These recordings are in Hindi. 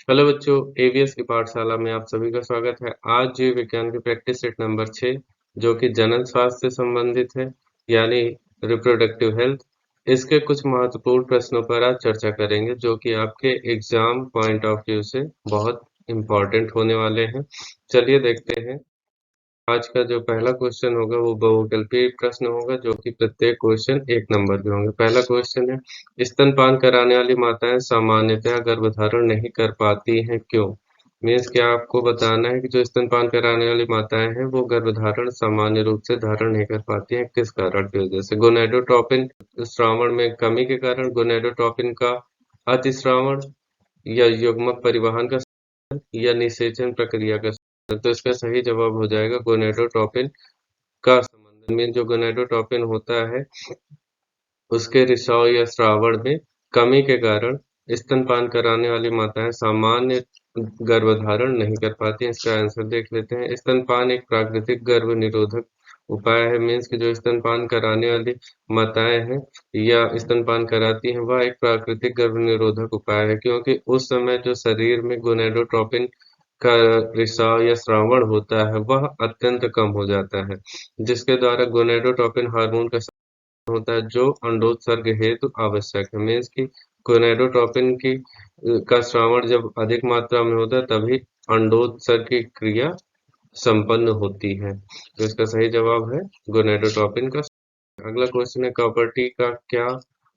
हेलो बच्चों, एवीएस की पाठशाला में आप सभी का स्वागत है। आज जीव विज्ञान की प्रैक्टिस सेट नंबर 6 जो कि जनन स्वास्थ्य से संबंधित है, यानी रिप्रोडक्टिव हेल्थ। इसके कुछ महत्वपूर्ण प्रश्नों पर आज चर्चा करेंगे जो कि आपके एग्जाम पॉइंट ऑफ व्यू से बहुत इम्पोर्टेंट होने वाले हैं। चलिए देखते हैं। आज का जो पहला क्वेश्चन होगा वो बहुविकल्पीय प्रश्न होगा जो कि प्रत्येक क्वेश्चन 1 नंबर के होंगे। पहला क्वेश्चन है, स्तनपान कराने वाली माताएं सामान्यतः गर्भधारण नहीं कर पाती हैं, क्यों? मीन्स क्या आपको बताना है कि जो स्तनपान कराने वाली माताएं हैं वो गर्भधारण सामान्य रूप से धारण नहीं कर पाती हैं, किस कारण की वजह से? गोनेडोट्रोपिन श्रावण में कमी के कारण, गोनेडोट्रोपिन का अतिश्रावण, या युग्मक परिवहन का, या निषेचन प्रक्रिया का। तो इसका सही जवाब हो जाएगा गोनेडोट्रोपिन का संबंध में। जो गोनेडोट्रोपिन होता है उसके रिसाव या श्रावण में कमी के कारण स्तनपान कराने वाली माताएं सामान्य गर्भधारण नहीं कर पाती हैं। इसका आंसर देख लेते हैं। स्तनपान एक प्राकृतिक गर्भ निरोधक उपाय है। मीन्स कि जो स्तनपान कराने वाली माताएं हैं या स्तनपान कराती हैं वह एक प्राकृतिक गर्भ निरोधक उपाय है, क्योंकि उस समय जो शरीर में गोनेडोट्रोपिन का रिसाव या श्रावण होता है वह अत्यंत कम हो जाता है, जिसके द्वारा गोनेडोट्रोपिन हार्मोन का होता है जो अंडोत्सर्ग हेतु आवश्यक है। मीन्स की गोनेडोट्रोपिन की का श्रावण जब अधिक मात्रा में होता है तभी अंडोत्सर्ग की क्रिया संपन्न होती है। तो इसका सही जवाब है गोनेडोट्रोपिन का। अगला क्वेश्चन है,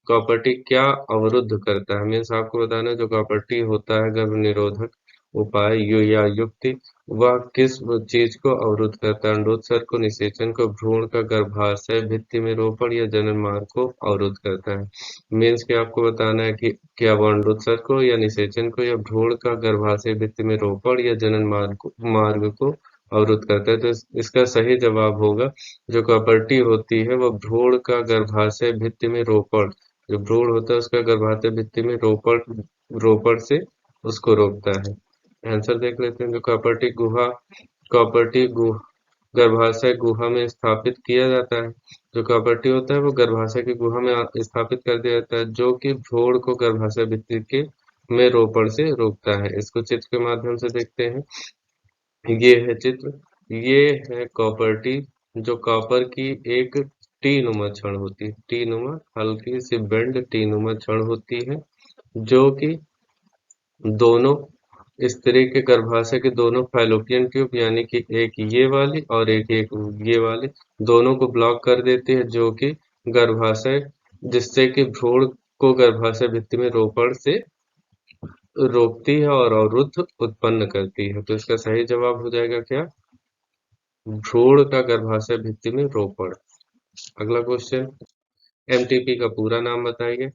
कॉपर्टी क्या अवरुद्ध करता है? मीन्स आपको बताना है जो कॉपर्टी होता है गर्भ निरोधक उपाय या युक्ति, वह किस चीज को अवरुद्ध करता है? अंडोत्सर्ग को, निषेचन को, भ्रूण का गर्भाशय भित्ति में रोपण या जनन मार्ग को अवरुद्ध करता है? मीन्स कि आपको बताना है कि क्या वो अंडोत्सर्ग को या निषेचन को या भ्रूण का गर्भाशय भित्ति में रोपण या जनन मार्ग को अवरुद्ध करता है। तो इसका सही जवाब होगा जो कॉपर्टी होती है वह भ्रूण का गर्भाशय भित्ति में रोपण, जो भ्रूण होता है उसका गर्भाशय भित्ति में रोपण रोपण से उसको रोकता है। आंसर देख लेते हैं। जो कॉपर्टी गर्भाशय गुहा में स्थापित किया जाता है। जो कॉपर्टी होता है वो गर्भाशय की गुहा में स्थापित कर दिया जाता है जो कि भ्रूण को गर्भाशय भित्ति के में रोपण से रोकता है। इसको चित्र के माध्यम से देखते हैं। ये है चित्र, ये है कॉपर्टी, जो कॉपर की एक टी नुमा छड़ होती है। टी नुमा हल्की सी बेंड टी नुमा छड़ होती है जो कि दोनों स्त्री के गर्भाशय के दोनों फैलोपियन ट्यूब, यानी कि एक ये वाली और एक ये वाली, दोनों को ब्लॉक कर देती है जो कि गर्भाशय, जिससे कि भ्रूण को गर्भाशय भित्ति में रोपण से रोकती है और अवरुद्ध उत्पन्न करती है। तो इसका सही जवाब हो जाएगा क्या? भ्रूण का गर्भाशय भित्ति में रोपण। अगला क्वेश्चन, एमटीपी का पूरा नाम बताइए।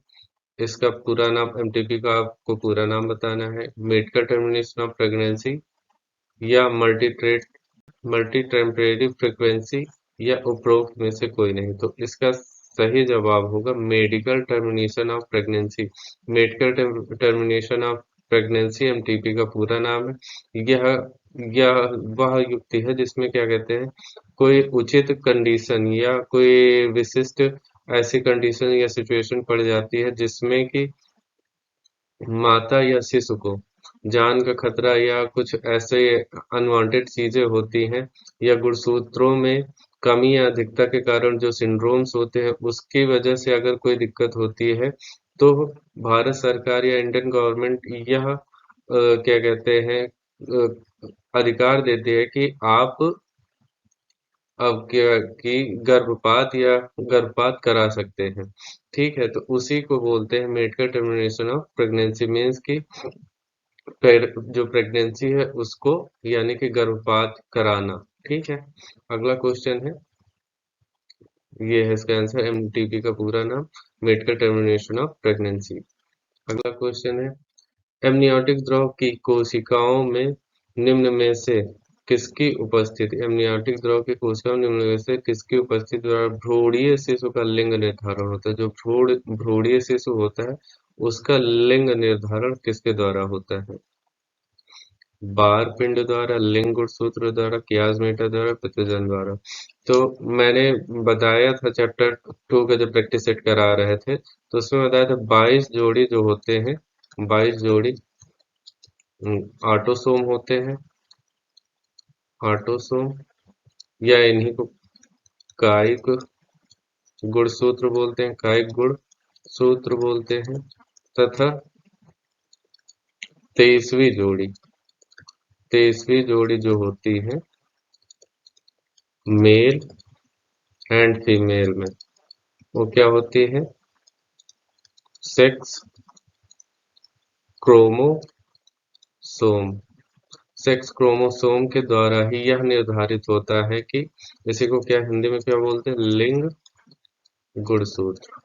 इसका पूरा नाम, एमटीपी का आपको पूरा नाम बताना है। मेडिकल टर्मिनेशन ऑफ प्रेगनेंसी, या मल्टी टेम्परेरी फ्रीक्वेंसी, या उपरोक्त में से कोई नहीं। तो इसका सही जवाब होगा medical termination of pregnancy. Medical termination of pregnancy MTP का पूरा नाम है। यह वह युक्ति है जिसमें क्या कहते हैं, कोई उचित कंडीशन या कोई विशिष्ट ऐसी कंडीशन या सिचुएशन पड़ जाती है जिसमें कि माता या शिशु को जान का खतरा या कुछ ऐसे अनवांटेड चीजें होती हैं, या गुणसूत्रों में कमी या अधिकता के कारण जो सिंड्रोम्स होते हैं उसकी वजह से अगर कोई दिक्कत होती है तो भारत सरकार या इंडियन गवर्नमेंट यह क्या कहते हैं अधिकार देती है कि आप अब क्या कि गर्भपात करा सकते हैं। ठीक है, तो उसी को बोलते हैं medical termination of pregnancy. Means की जो प्रेगनेंसी है उसको, यानी कि गर्भपात कराना। ठीक है। अगला क्वेश्चन है, ये है इसका आंसर, एमटीपी का पूरा नाम मेडिकल टर्मिनेशन ऑफ प्रेगनेंसी। अगला क्वेश्चन है, एमनियोटिक द्रव की कोशिकाओं में निम्न में से किसकी उपस्थिति, एमनियोटिक द्रव की कोशिकाओं में निम्न में से किसकी उपस्थिति द्वारा भ्रूणीय शिशु का लिंग निर्धारण होता है? जो भ्रूणीय शिशु होता है उसका लिंग निर्धारण किसके द्वारा होता है? बार पिंड द्वारा, लिंग गुणसूत्र द्वारा, कियास्मेटा द्वारा, पितृजन द्वारा। तो मैंने बताया था चैप्टर 2 का जब प्रैक्टिस सेट करा रहे थे तो उसमें बताया था 22 जोड़ी जो होते हैं, 22 जोड़ी ऑटोसोम होते हैं, ऑटोसोम, या इन्हीं को कायिक गुणसूत्र बोलते हैं, कायिक गुण सूत्र बोलते हैं। तथा 23वीं जोड़ी, 23वीं जोड़ी जो होती है मेल एंड फीमेल में, वो क्या होती है? Sex chromosome. सेक्स क्रोमोसोम के द्वारा ही यह निर्धारित होता है कि इसी को क्या हिंदी में क्या बोलते हैं? लिंग गुणसूत्र।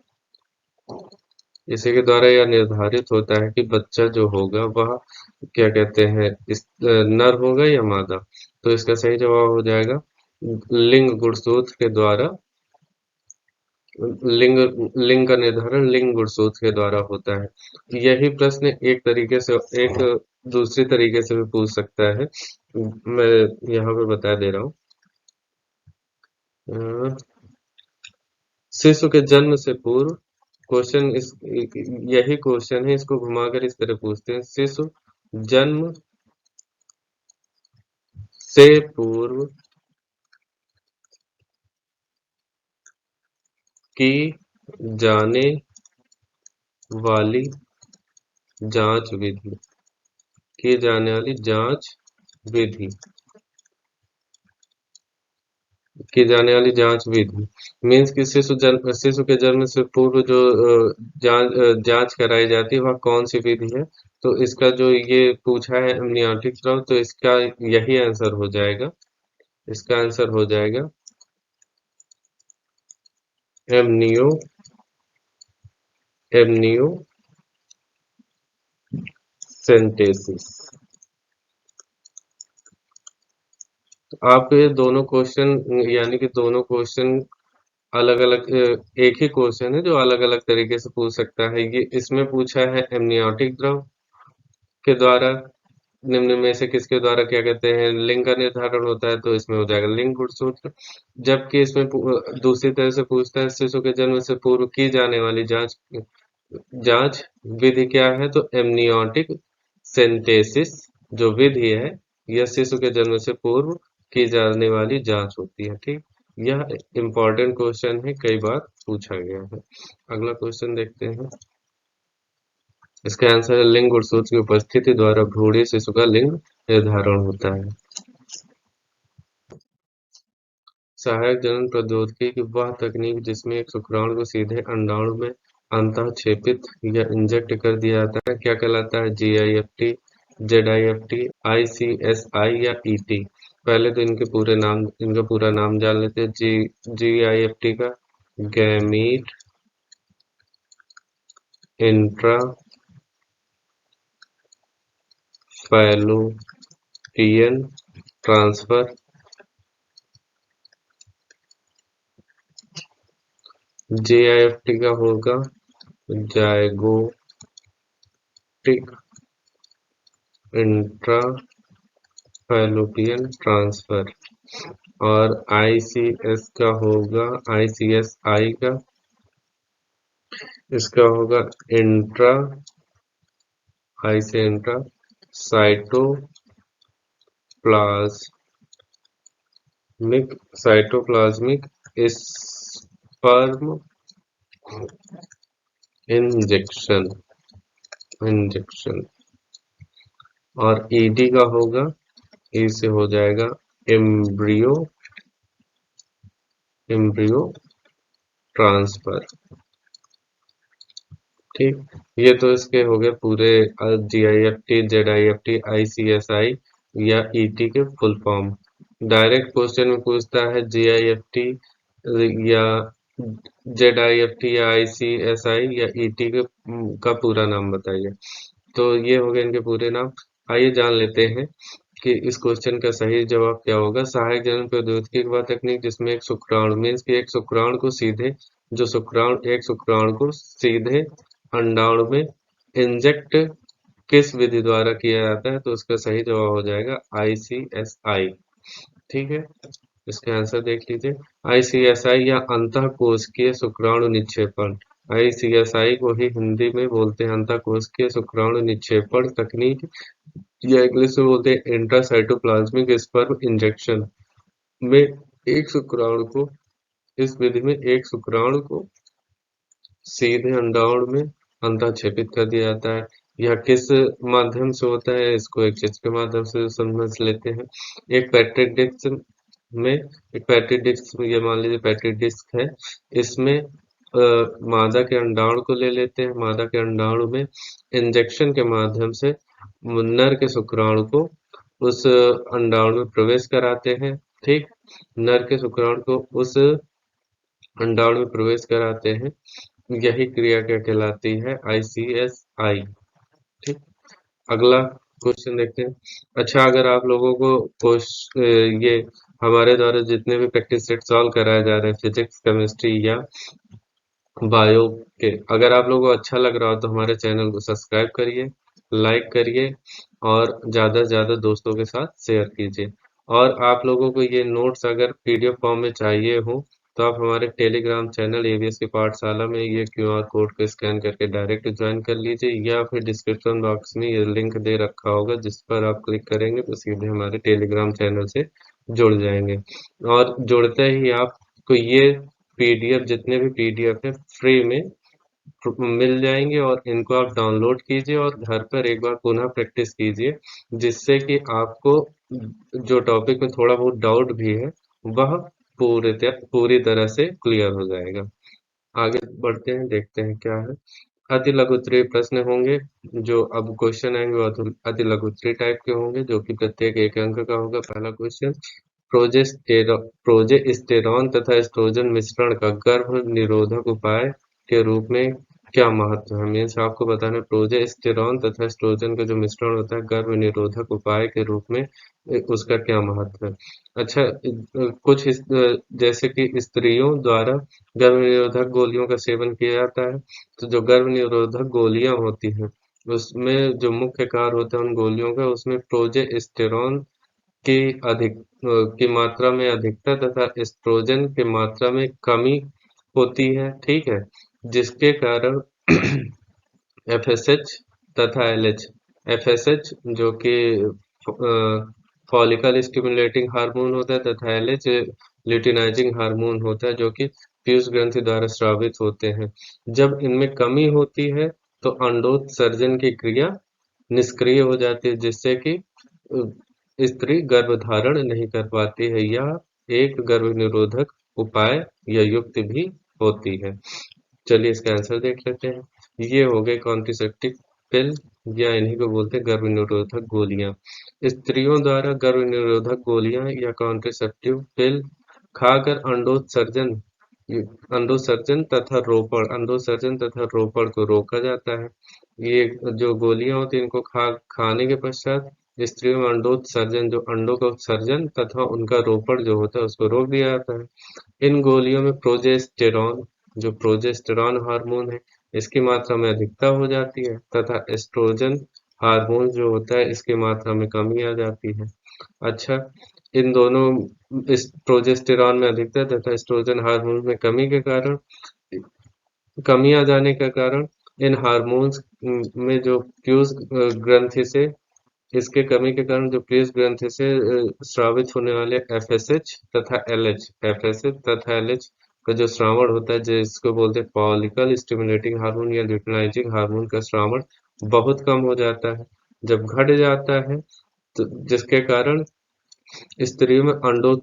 इसी के द्वारा यह निर्धारित होता है कि बच्चा जो होगा वह क्या कहते हैं, इस नर होगा या मादा। तो इसका सही जवाब हो जाएगा लिंग गुणसूत्र के द्वारा। लिंग लिंग का निर्धारण लिंग गुणसूत्र के द्वारा होता है। यही प्रश्न एक तरीके से एक दूसरी तरीके से भी पूछ सकता है। मैं यहाँ पे बता दे रहा हूँ। अ, शिशु के जन्म से पूर्व, क्वेश्चन इस यही क्वेश्चन है, इसको घुमाकर इस तरह पूछते हैं। शिशु जन्म से पूर्व की जाने वाली जांच विधि, की जाने वाली जांच विधि, की जाने वाली जांच विधि मीन्स कि शिशु के जन्म से पूर्व जो जांच कराई जाती है वह कौन सी विधि है। तो इसका जो ये पूछा है एमनियोटिक स्राव, तो इसका यही आंसर हो जाएगा। इसका आंसर हो जाएगा एमनियो एमनियोसेंटेसिस। आप ये दोनों क्वेश्चन, यानी कि दोनों क्वेश्चन अलग अलग, एक ही क्वेश्चन है जो अलग अलग तरीके से पूछ सकता है। ये इसमें पूछा है एमनियोटिक द्रव के द्वारा निम्न में से किसके द्वारा क्या कहते हैं लिंग का निर्धारण होता है, तो इसमें हो जाएगा लिंग गुणसूत्र। जबकि इसमें दूसरी तरह से पूछता है शिशु के जन्म से पूर्व की जाने वाली जांच जांच विधि क्या है, तो एमनियोटिक सेंटेसिस जो विधि है यह शिशु के जन्म से पूर्व की जाने वाली जांच होती है। ठीक, यह इम्पोर्टेंट क्वेश्चन है, कई बार पूछा गया है। अगला क्वेश्चन देखते हैं। इसका आंसर है लिंग गुणसूत्र की उपस्थिति द्वारा भ्रूणीय शिशु का लिंग निर्धारण होता है। सहायक जनन प्रौद्योगिकी की वह तकनीक जिसमें एक शुक्राणु को सीधे अंडाणु में अंतःक्षेपित या इंजेक्ट कर दिया जाता है क्या कहलाता है? GIFT, ZIFT, ICSI या ET। पहले तो इनके पूरे नाम, इनका पूरा नाम जान लेते हैं। GIFT का gamete intra fallopian transfer. JIFT का होगा जायगोटिक इंट्रा फैलोपियन ट्रांसफर। और ICS का होगा, ICSI का, इसका होगा इंट्रा, आई से intra cytoplasmic sperm injection injection. और ED का होगा, E से हो जाएगा एम्ब्रियो एम्ब्रियो ट्रांसफर। ठीक, ये तो इसके हो गए पूरे GIFT, ZIFT, ICSI या ET के फुल फॉर्म। डायरेक्ट क्वेश्चन में पूछता है GIFT या ZIFT या ICSI या ET के का पूरा नाम बताइए। तो ये हो गए इनके पूरे नाम। आइए जान लेते हैं कि इस क्वेश्चन का सही जवाब क्या होगा। सहायक जनन प्रौद्योगिकी की वह तकनीक जिसमें एक शुक्राणु मीन्स कि एक शुक्राणु को सीधे, एक शुक्राणु को सीधे अंडाणु में इंजेक्ट किस विधि द्वारा किया जाता है, तो उसका सही जवाब हो जाएगा ICSI। ठीक है, इसका आंसर देख लीजिए। ICSI या अंतःकोशिकीय शुक्राणु निक्षेपण। ICSI को ही हिंदी में बोलते हैं अंतःकोशिकीय शुक्राणु निक्षेपण तकनीक, या इंग्लिश में बोलते हैं इंट्रासाइटोप्लाज्मिक स्पर्म इंजेक्शन। में एक शुक्राणु को इस विधि में एक शुक्राणु को सीधे अंडाणु में अंतःक्षेपित कर दिया जाता है। यह किस माध्यम से होता है, इसको एक चीज के माध्यम से समझ लेते हैं। एक पेट्रिक डिस्क में एक पेट्री डिस्क, ये मान लीजिए पेट्री डिस्क है, इसमें मादा के अंडाणु को ले लेते हैं। मादा के अंडाणु में इंजेक्शन के माध्यम से नर के शुक्राणु को उस अंडाणु में प्रवेश कराते हैं। ठीक, नर के शुक्राणु को उस अंडाणु में प्रवेश कराते हैं। यही क्रिया क्या कहलाती है, ICSI। ठीक, अगला क्वेश्चन देखते हैं। अच्छा, अगर आप लोगों को ये हमारे द्वारा जितने भी प्रैक्टिस सेट सॉल्व कराए जा रहे हैं फिजिक्स, केमिस्ट्री या बायो के, अगर आप लोगों को अच्छा लग रहा हो तो हमारे चैनल को सब्सक्राइब करिए, लाइक करिए और ज़्यादा से ज़्यादा दोस्तों के साथ शेयर कीजिए। और आप लोगों को ये नोट्स अगर PDF फॉर्म में चाहिए हो तो आप हमारे टेलीग्राम चैनल ABS की पाठशाला में ये QR कोड को स्कैन करके डायरेक्ट ज्वाइन कर लीजिए, या फिर डिस्क्रिप्शन बॉक्स में ये लिंक दे रखा होगा जिस पर आप क्लिक करेंगे तो सीधे हमारे टेलीग्राम चैनल से जुड़ जाएंगे। और जुड़ते ही आपको ये PDF, जितने भी PDF है फ्री में मिल जाएंगे, और इनको आप डाउनलोड कीजिए और घर पर एक बार पुनः प्रैक्टिस कीजिए, जिससे कि आपको जो टॉपिक में थोड़ा बहुत डाउट भी है वह पूरी तरह से क्लियर हो जाएगा। आगे बढ़ते हैं, देखते हैं क्या है। अति लघुत्तरीय प्रश्न होंगे, जो अब क्वेश्चन आएंगे वो अति लघुत्तरीय टाइप के होंगे, जो कि प्रत्येक एक अंक का होगा। पहला क्वेश्चन, प्रोजेस्टेरॉन तथा एस्ट्रोजन मिश्रण का गर्भ निरोधक उपाय के रूप में क्या महत्व है। मीन्स आपको बताना है प्रोजेस्टेरॉन तथा एस्ट्रोजन का जो मिश्रण होता है गर्भ निरोधक उपाय के रूप में, उसका क्या महत्व है। अच्छा, जैसे कि स्त्रियों द्वारा गर्भ निरोधक गोलियों का सेवन किया जाता है, तो जो गर्भ निरोधक गोलियां होती हैं उसमें जो मुख्य कार्य होता है उन गोलियों का, उसमें प्रोजेस्टेरॉन की की मात्रा में अधिकता तथा एस्ट्रोजन की मात्रा में कमी होती है। ठीक है, जिसके कारण FSH तथा LH, FSH जो कि फॉलिकल स्टिमुलेटिंग हार्मोन होता है तथा LH ल्यूटिनाइजिंग हार्मोन होता है, जो कि पीयूष ग्रंथि द्वारा स्रावित होते हैं। जब इनमें कमी होती है तो अंडोत्सर्जन की क्रिया निष्क्रिय हो जाती है, जिससे कि स्त्री गर्भधारण नहीं कर पाती है। यह एक गर्भ निरोधक उपाय या युक्ति भी होती है। चलिए इसका आंसर देख लेते हैं। ये हो गए कॉन्ट्रासेप्टिव पिल, या इन्हीं को बोलते हैं गर्भ निरोधक गोलियां। स्त्रियों द्वारा गर्भ निरोधक गोलियां या कॉन्ट्रासेप्टिव पिल खाकर अंडोत्सर्जन तथा रोपण को रोका जाता है। ये जो गोलियां होती हैं इनको खाने के पश्चात स्त्रियों में अंडोत्सर्जन, जो अंडों का उत्सर्जन तथा उनका रोपण जो होता है उसको रोक दिया जाता है। इन गोलियों में प्रोजेस्टेरॉन, जो प्रोजेस्टेरॉन हार्मोन है, इसकी मात्रा में अधिकता हो जाती है तथा एस्ट्रोजन हार्मोन जो होता है इसकी मात्रा में कमी आ जाती है। अच्छा, इन दोनों, इस प्रोजेस्टेरॉन में अधिकता तथा एस्ट्रोजन हार्मोन में कमी आ जाने के कारण इन हार्मोन्स में जो पीयूष ग्रंथि से, इसके कमी के कारण जो पीयूष ग्रंथि से स्रावित होने वाले FSH तथा LH, FSH तथा LH का जो श्रावण होता है, जिसको बोलते हैं फॉलिकल स्टिमुलेटिंग हार्मोन या ल्यूटिनाइजिंग हार्मोन का श्रावण बहुत कम हो जाता है। जब घट जाता है तो जिसके कारण स्त्रियों में अंडों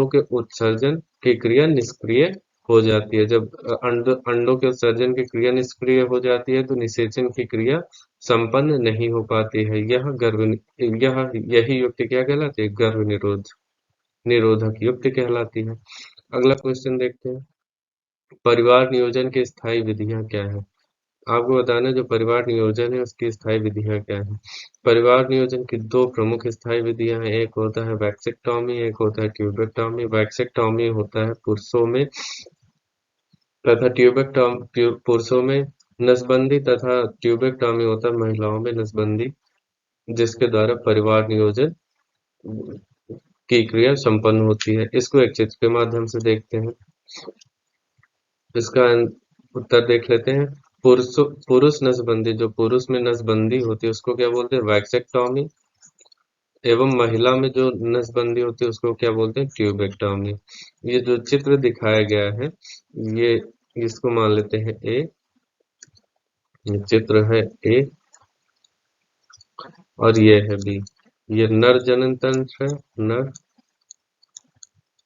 के उत्सर्जन की क्रिया निष्क्रिय हो जाती है। जब अंडों के उत्सर्जन की क्रिया निष्क्रिय हो जाती है तो निषेचन की क्रिया संपन्न नहीं हो पाती है। यही युक्ति क्या कहलाती है, गर्भ निरोधक युक्ति कहलाती है। अगला क्वेश्चन देखते हैं, परिवार नियोजन की स्थायी विधियां क्या है। आपको बताना है जो परिवार नियोजन है उसकी स्थायी विधियां क्या है। परिवार नियोजन की दो प्रमुख स्थायी विधियां हैं, एक होता है वैक्सेक्टॉमी, एक होता है ट्यूबेक्टॉमी। वैक्सेक्टॉमी होता है पुरुषों में तथा पुरुषों में नसबंदी, तथा ट्यूबेक्टॉमी होता है महिलाओं में नसबंदी, जिसके द्वारा परिवार नियोजन की क्रिया संपन्न होती है। इसको एक चित्र के माध्यम से देखते हैं। इसका उत्तर देख लेते हैं। पुरुष पुरुष नसबंदी, जो पुरुष में नसबंदी होती है उसको क्या बोलते हैं? वैक्सेक्टॉमी। एवं महिला में जो नसबंदी होती है उसको क्या बोलते हैं? ट्यूबेक्टॉमी। ये जो चित्र दिखाया गया है, ये इसको मान लेते हैं ए। ये चित्र है ए और ये है बी। ये नर जनन तंत्र है, नर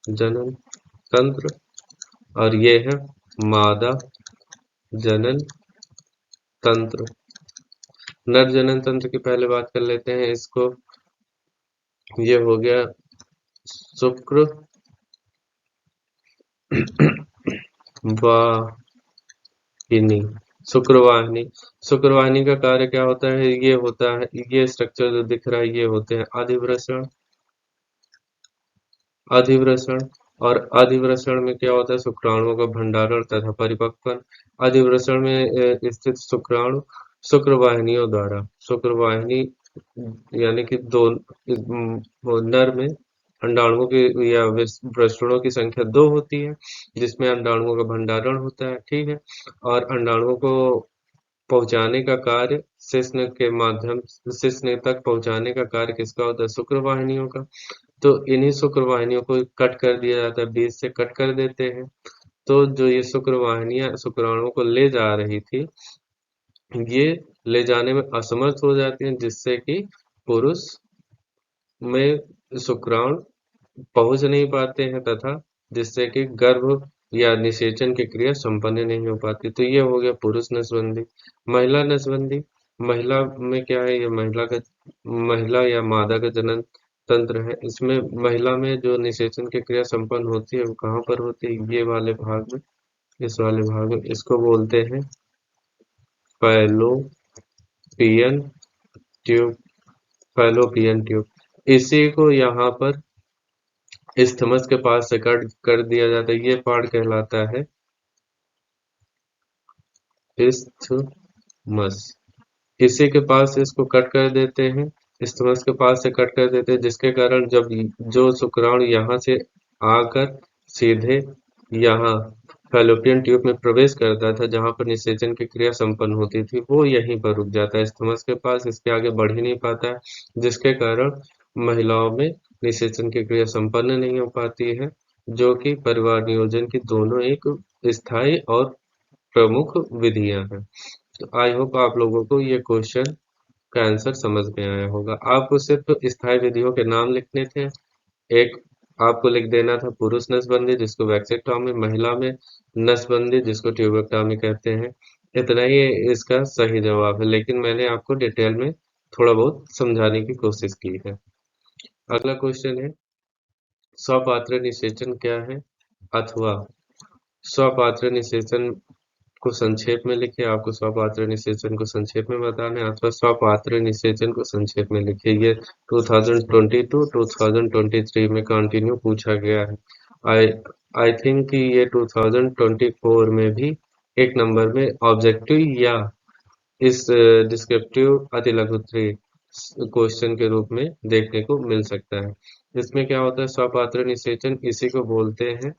जनन तंत्र। और ये है मादा जनन तंत्र। नर जनन तंत्र की पहले बात कर लेते हैं इसको। ये हो गया शुक्र वाहिनी। शुक्रवाहिनी। शुक्रवाहिनी का कार्य क्या होता है? ये होता है, ये स्ट्रक्चर जो दिख रहा है ये होते हैं अधिवृषण। अधिवृषण। और अधिवृषण में क्या होता है? शुक्राणुओं का भंडारण तथा परिपक्वन। अधिवृषण में स्थित शुक्राणु शुक्रवाहिनियों द्वारा, शुक्रवाहिनी यानी कि दो वो नर में अंडाणुओं की या वृषणों की संख्या 2 होती है, जिसमें अंडाणुओं का भंडारण होता है, ठीक है। और अंडाणुओं को पहुंचाने का कार्य शिश्न के माध्यम, शिश्न तक पहुंचाने का कार्य किसका होता है? शुक्रवाहिनियों का। तो इन्हीं शुक्रवाहिनियों को कट कर दिया जाता है, बीच से कट कर देते हैं। तो जो ये शुक्रवाहिनियां शुक्राणुओं को ले जा रही थी, ये ले जाने में असमर्थ हो जाती हैं, जिससे कि पुरुष में शुक्राणु पहुंच नहीं पाते हैं, तथा जिससे कि गर्भ या निषेचन की क्रिया संपन्न नहीं हो पाती। तो ये हो गया पुरुष नसबंदी। महिला नसबंदी। महिला में क्या है? ये महिला या मादा का जनन तंत्र है। इसमें महिला में जो निषेचन की क्रिया संपन्न होती है वो कहाँ पर होती है? ये वाले भाग में, इस वाले भाग में। इसको बोलते हैं फैलोपियन ट्यूब। Fallopian tube. इसी को यहाँ पर इस्थमस के पास से कट कर दिया जाता है। ये पार्ट कहलाता है इस्थमस। इसी के पास से इसको कट कर देते हैं, इस्थमस के पास से कट कर देते हैं, जिसके कारण जब जो शुक्राणु यहाँ से आकर सीधे यहाँ फैलोपियन ट्यूब में प्रवेश करता था, जहाँ पर निषेचन की क्रिया संपन्न होती थी, वो यहीं पर रुक जाता है इस्थमस के पास, इसके आगे बढ़ ही नहीं पाता है, जिसके कारण महिलाओं में निषेचन की क्रिया संपन्न नहीं हो पाती है, जो कि परिवार नियोजन की दोनों एक स्थायी और प्रमुख विधियां हैं। तो आई होप आप लोगों को ये क्वेश्चन का आंसर समझ में आया होगा। आपको सिर्फ स्थायी विधियों के नाम लिखने थे। एक आपको लिख देना था पुरुष नसबंदी, जिसको वैक्सेक्टॉमी, महिला में नसबंदी जिसको ट्यूबेक्टॉमी कहते हैं। इतना ही इसका सही जवाब है, लेकिन मैंने आपको डिटेल में थोड़ा बहुत समझाने की कोशिश की है। अगला क्वेश्चन है, स्वपात्र निषेचन क्या है? अथवा स्वपात्र निषेचन को संक्षेप में लिखिए। आपको स्वपात्र निषेचन को संक्षेप में बताना है, अथवा स्वपात्र निषेचन को संक्षेप में लिखिए। ये 2022-2023 में कंटिन्यू पूछा गया है। आई आई थिंक कि ये 2024 में भी एक नंबर में ऑब्जेक्टिव या इस डिस्क्रिप्टिव अतिलघुत्री क्वेश्चन के रूप में देखने को मिल सकता है। इसमें क्या होता है? स्वपात्र निषेचन, इसी को बोलते हैं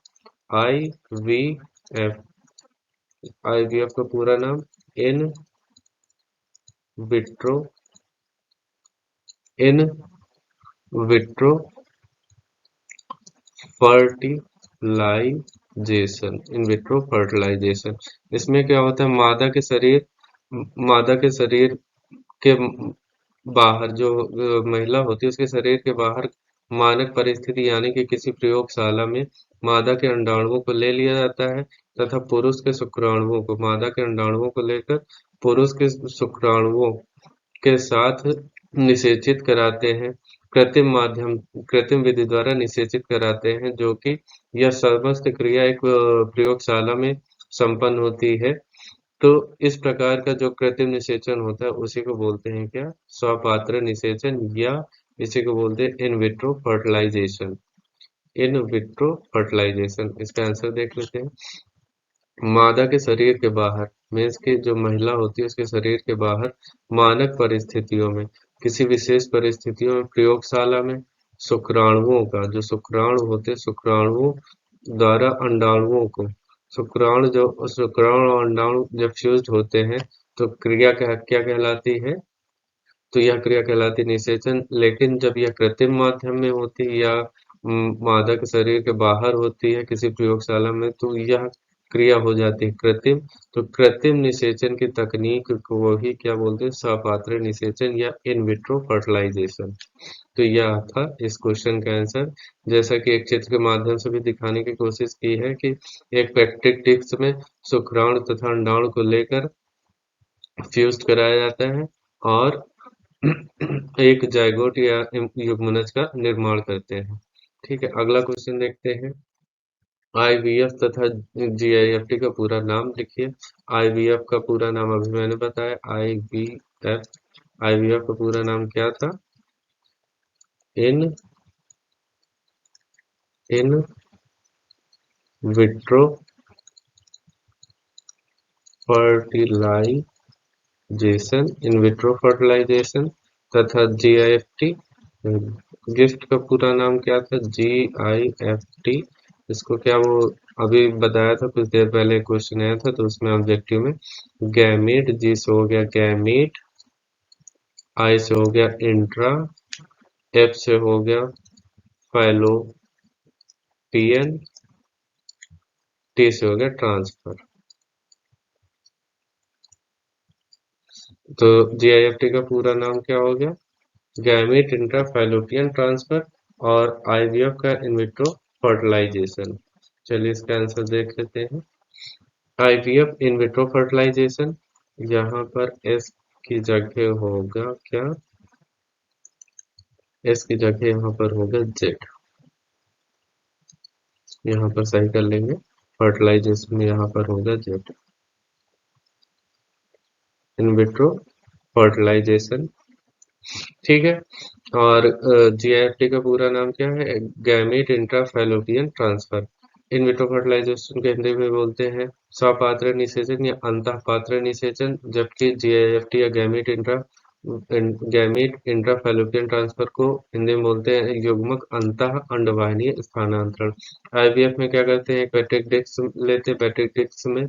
IVF। IVF का पूरा नाम in vitro in vitro fertilisation. In vitro fertilisation. इसमें क्या होता है? मादा के शरीर के बाहर जो महिला होती है उसके शरीर के बाहर मानक परिस्थिति यानी कि किसी प्रयोगशाला में मादा के अंडाणुओं को ले लिया जाता है, तथा पुरुष के शुक्राणुओं को, मादा के अंडाणुओं को लेकर पुरुष के शुक्राणुओं के साथ निषेचित कराते हैं। कृत्रिम विधि द्वारा निषेचित कराते हैं, जो कि यह समस्त क्रिया एक प्रयोगशाला में संपन्न होती है। तो इस प्रकार का जो कृत्रिम निषेचन होता है उसी को बोलते हैं क्या? स्वपात्र निषेचन, या इसी को बोलते हैं in vitro fertilisation. In vitro fertilisation, इसका आंसर देख लेते हैं। मादा के शरीर के बाहर, मीन्स की जो महिला होती है उसके शरीर के बाहर मानक परिस्थितियों में, किसी विशेष परिस्थितियों में प्रयोगशाला में शुक्राणुओं का, जो शुक्राणु होते हैं शुक्राणुओं द्वारा अंडाणुओं को शुक्राणु और अंडाणु जब फ्यूज्ड होते हैं तो क्रिया क्या कहलाती है? तो यह क्रिया कहलाती निषेचन। लेकिन जब यह कृत्रिम माध्यम में होती है या मादा के शरीर के बाहर होती है किसी प्रयोगशाला में, तो यह क्रिया हो जाती है कृत्रिम। तो कृत्रिम निषेचन की तकनीक को ही क्या बोलते हैं? सपात्र निषेचन या इन विट्रो फर्टिलाइजेशन। तो यह था इस क्वेश्चन का आंसर। जैसा कि एक चित्र के माध्यम से भी दिखाने की कोशिश की है कि एक पेक्टिक डिस्क में शुक्राणु तथा अंडाणु को लेकर फ्यूज कराया जाता है और एक जायगोट या युग्मनज का निर्माण करते हैं। ठीक है, अगला क्वेश्चन देखते हैं। आईवीएफ तथा जीआईएफटी का पूरा नाम लिखिए। आईवीएफ का पूरा नाम अभी मैंने बताया, आईवीएफ का पूरा नाम क्या था? In in vitro fertilisation, in vitro fertilisation. तथा जीआईएफटी, गिफ्ट का पूरा नाम क्या था? जीआईएफटी। इसको क्या वो अभी बताया था कुछ देर पहले क्वेश्चन आया था तो उसमें ऑब्जेक्टिव में गैमीट, जी से हो गया गैमीट, आई से हो गया इंट्रा, एफ से हो गया फैलोपियन, टी से हो गया ट्रांसफर। तो जीआईएफटी का पूरा नाम क्या हो गया? Gamete intra fallopian transfer. और आईवीएफ का इन विट्रो फर्टिलाइजेशन। चलिए इसका आंसर देख लेते हैं। आईवीएफ इन विट्रो फर्टिलाइजेशन, यहाँ पर एस की जगह होगा क्या? एस की जगह यहाँ पर होगा जेड। यहाँ पर सही कर लेंगे। फर्टिलाइजेशन में यहाँ पर होगा जेड, इन विट्रो फर्टिलाइजेशन। ठीक है। और जीआईएफटी का पूरा नाम क्या है? Gamete intra fallopian transfer. In vitro fertilisation के हिंदी में बोलते हैं सपात्र निषेचन या अंतःपात्र निषेचन, जबकि जीआईएफटी या गैमीट इंट्रा फैलोपियन ट्रांसफर को हिंदी में बोलते हैं युग्मक अंतः अंडवाहिनीय स्थानांतरण। आईवीएफ में क्या करते हैं? पेट्रिक डिस्क लेते हैं, पेट्रिक डिस्क में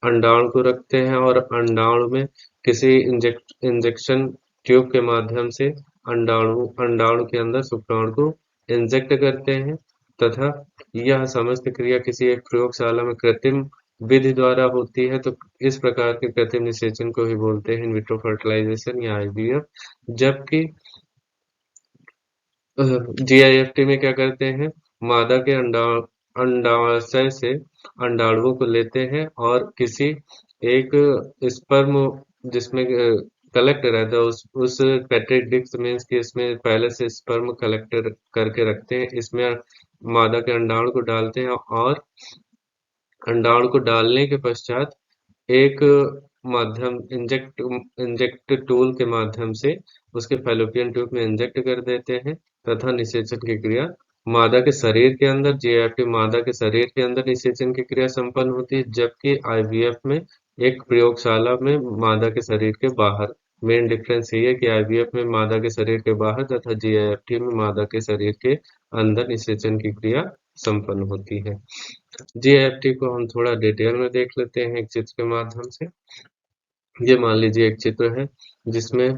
अंडाणु को रखते हैं और अंडाणु में किसी इंजेक्शन ट्यूब के माध्यम से अंडाणु अंडाणु के अंदर शुक्राणु को इंजेक्ट करते हैं तथा यह समस्त क्रिया किसी एक प्रयोगशाला में कृत्रिम विधि द्वारा होती है। तो इस प्रकार के कृत्रिम निषेचन को ही बोलते हैं इन विट्रो फर्टिलाइजेशन या आईवीएफ। जबकि जीआईएफटी में क्या करते हैं? मादा के अंडाशय से अंडाणुओं को लेते हैं और किसी एक स्पर्म जिसमें कलेक्ट रहता है उस पेट्रिक डिस्क में इसमें पहले से स्पर्म कलेक्टर करके रखते हैं। इसमें मादा के अंडाणु को डालते हैं और अंडाणु को डालने के पश्चात एक माध्यम इंजेक्ट टूल के माध्यम से उसके फैलोपियन ट्यूब में इंजेक्ट कर देते हैं तथा निषेचन की क्रिया मादा के शरीर के अंदर, जीआईएफटी मादा के शरीर के अंदर निषेचन की क्रिया संपन्न होती है, जबकि आईवीएफ में एक प्रयोगशाला में मादा के शरीर के बाहर। मेन डिफरेंस ये है कि आईवीएफ में मादा के शरीर के बाहर तथा जीआईएफटी में मादा के शरीर के अंदर निषेचन की क्रिया संपन्न होती है। जीआईएफटी को हम थोड़ा डिटेल में देख लेते हैं एक चित्र के माध्यम से। ये मान लीजिए एक चित्र है जिसमें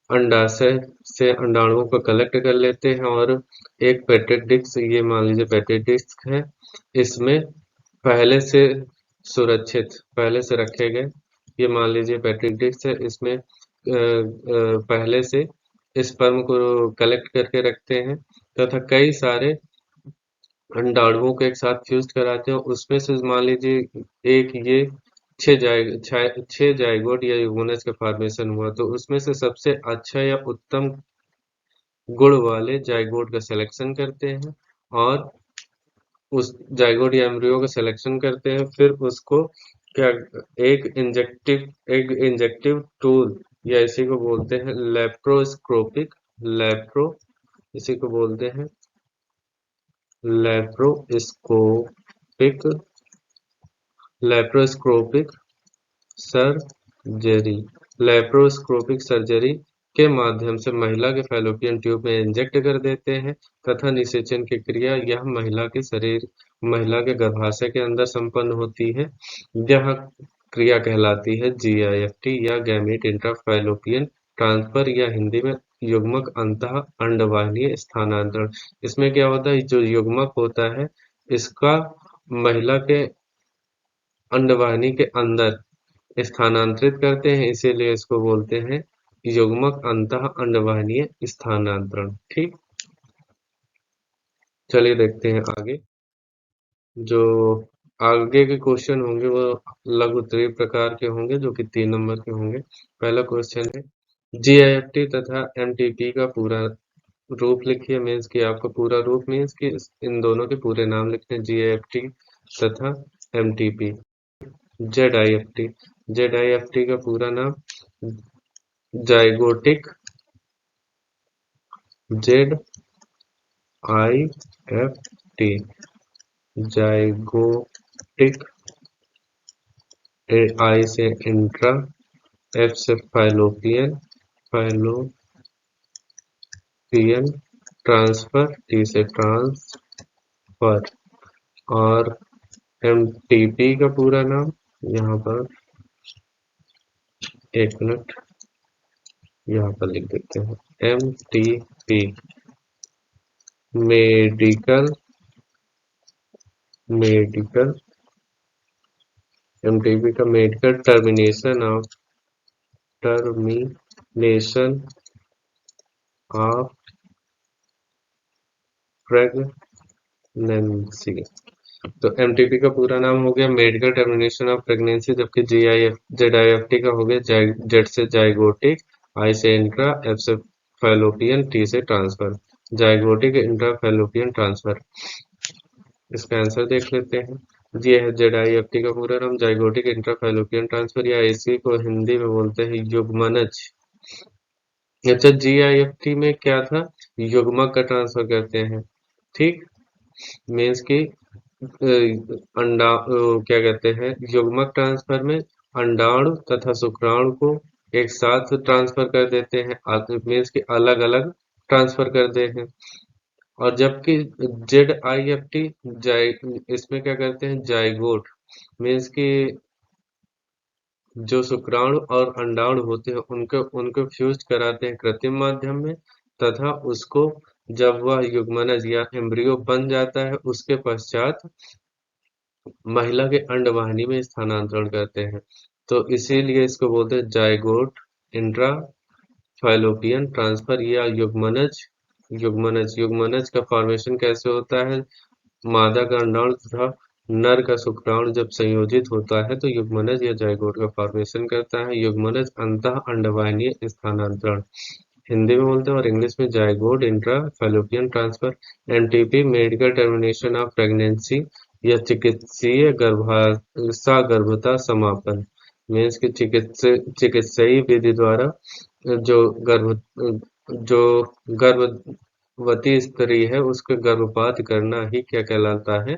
अंडाशय से अंडाणुओं को कलेक्ट कर लेते हैं और एक पेट्रिक डिस्क, ये मान लीजिए पेट्रिक डिस्क है, इसमें पहले से पहले से रखे गए, ये मान लीजिए पेट्रिक डिस्क है, इसमें पहले से स्पर्म को कलेक्ट करके रखते हैं तथा कई सारे अंडाणुओं को एक साथ फ्यूज कराते हैं। उसमें से मान लीजिए एक ये छह जाइगोट या युग्मनज का फॉर्मेशन हुआ, तो उसमें से सबसे अच्छा या उत्तम गुण वाले जाइगोट का सिलेक्शन करते हैं और उस जाइगोट या एम्ब्रियो का सिलेक्शन करते हैं। फिर उसको क्या एक इंजेक्टिव टूल या इसी को बोलते हैं लेप्रो इसी को बोलते हैं laparoscopic laparoscopic surgery laparoscopic surgery के माध्यम से महिला के फैलोपियन ट्यूब में इंजेक्ट कर देते हैं तथा निषेचन की क्रिया यह महिला के गर्भाशय के अंदर संपन्न होती है। यह क्रिया कहलाती है GIFT या गैमीट इंट्राफैलोपियन ट्रांसफर या हिंदी में युग्मक अंतः अंडवाहिनीय स्थानांतरण। इसमें क्या होता है, जो युग्मक होता है इसका महिला के अंडवाहिनी के अंदर स्थानांतरित करते हैं, इसीलिए इसको बोलते हैं युग्मक अंतः अंडवाहिनीय स्थानांतरण। ठीक, चलिए देखते हैं आगे। जो आगे के क्वेश्चन होंगे वो लघु उत्तरीय प्रकार के होंगे, जो कि 3 नंबर के होंगे। पहला क्वेश्चन है GIFT तथा MTP का पूरा रूप लिखिए। मीन्स कि आपका पूरा रूप मीन्स कि इन दोनों के पूरे नाम लिखने, GIFT तथा MTP। ZIFT का पूरा नाम जाइगोटिक ZIFT जाइगोटिक, I से इंट्रा, F से फैलोपियन ट्रांसफर, T से ट्रांसफर। और MTP का पूरा नाम यहाँ पर, एक मिनट, यहाँ पर लिख देते हैं MTP मेडिकल MTP का मेडिकल टर्मिनेशन ऑफ प्रेगनेंसी। तो MTP का पूरा नाम हो गया मेडिकल टर्मिनेशन ऑफ प्रेगनेंसी, जबकि ZIFT का हो गया Z से जाइगोटिक, I से इंट्रा, F से फैलोपियन, T से transfer, zygotic intra fallopian transfer. इसका आंसर देख लेते हैं। ये है ZIFT का पूरा नाम जाइगोटिक इंट्रा फैलोपियन ट्रांसफर, या इसी को हिंदी में बोलते हैं युग्मनज। अच्छा, GIFT में क्या था, युग्मक का ट्रांसफर करते हैं। ठीक, मीन्स की क्या कहते हैं, युग्मक ट्रांसफर में अंडाणु तथा शुक्राणु को एक साथ ट्रांसफर कर देते हैं, मीन्स की अलग अलग ट्रांसफर करते हैं। और जबकि ZIFT इसमें क्या करते हैं, जाइगोट, मीन्स की जो शुक्राणु और अंडाणु होते हैं उनको फ्यूज कराते हैं कृत्रिम माध्यम में, तथा उसको जब वह युग्मनज या एम्ब्रियो बन जाता है उसके पश्चात महिला के अंडवाहिनी में स्थानांतरण करते हैं। तो इसीलिए इसको बोलते हैं जाइगोट इंट्रा फैलोपियन ट्रांसफर या युग्मनज का फॉर्मेशन कैसे होता है, मादा का अंडाणु तथा नर का शुक्राणु जब संयोजित होता है तो युग्मनज या जाइगोट का फॉर्मेशन करता है। युग्मनज अंतः अंडवाहिनीय स्थानांतरण हिंदी में बोलते हैं, और इंग्लिश में zygote intra fallopian transfer. MTP medical termination of pregnancy या चिकित्सीय गर्भता समापन, मीन्स की चिकित्सीय विधि द्वारा जो जो गर्भवती स्त्री है उसके गर्भपात करना ही क्या कहलाता है,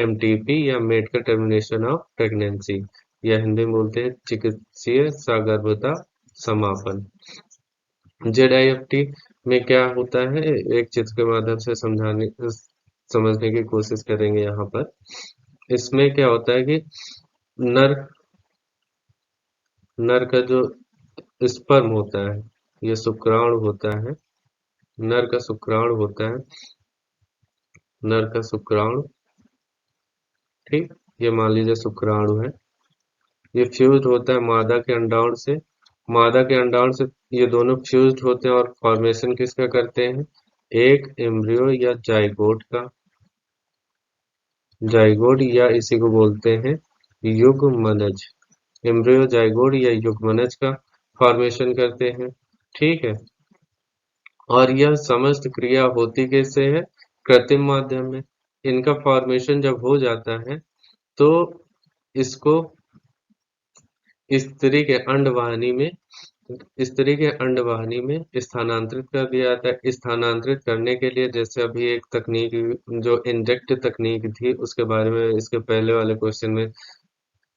MTP या मेडिकल टर्मिनेशन ऑफ प्रेगनेंसी, या हिंदी में बोलते हैं चिकित्सीय सगर्भता समापन। ZIFT में क्या होता है, एक चित्र के माध्यम से समझने की कोशिश करेंगे। यहाँ पर इसमें क्या होता है कि नर नर का जो स्पर्म होता है, ये शुक्राणु होता है, नर का शुक्राणु होता है, नर का शुक्राणु, ठीक, ये मान लीजिए शुक्राणु है, ये फ्यूज होता है मादा के अंडाणु से, मादा के अंडाणु से ये दोनों फ्यूज होते हैं और फॉर्मेशन किसका करते हैं, एक एम्ब्रियो या जाइगोट या इसी को बोलते हैं युग्मनज। एम्ब्रियो, जाइगोट या युग्मनज का फॉर्मेशन करते हैं। ठीक है, और यह समस्त क्रिया होती कैसे है, कृत्रिम माध्यम में। इनका फॉर्मेशन जब हो जाता है तो इसको स्त्री के अंडवाहिनी में स्थानांतरित कर दिया जाता है। स्थानांतरित करने के लिए जैसे अभी एक तकनीक जो इंजेक्ट तकनीक थी उसके बारे में इसके पहले वाले क्वेश्चन में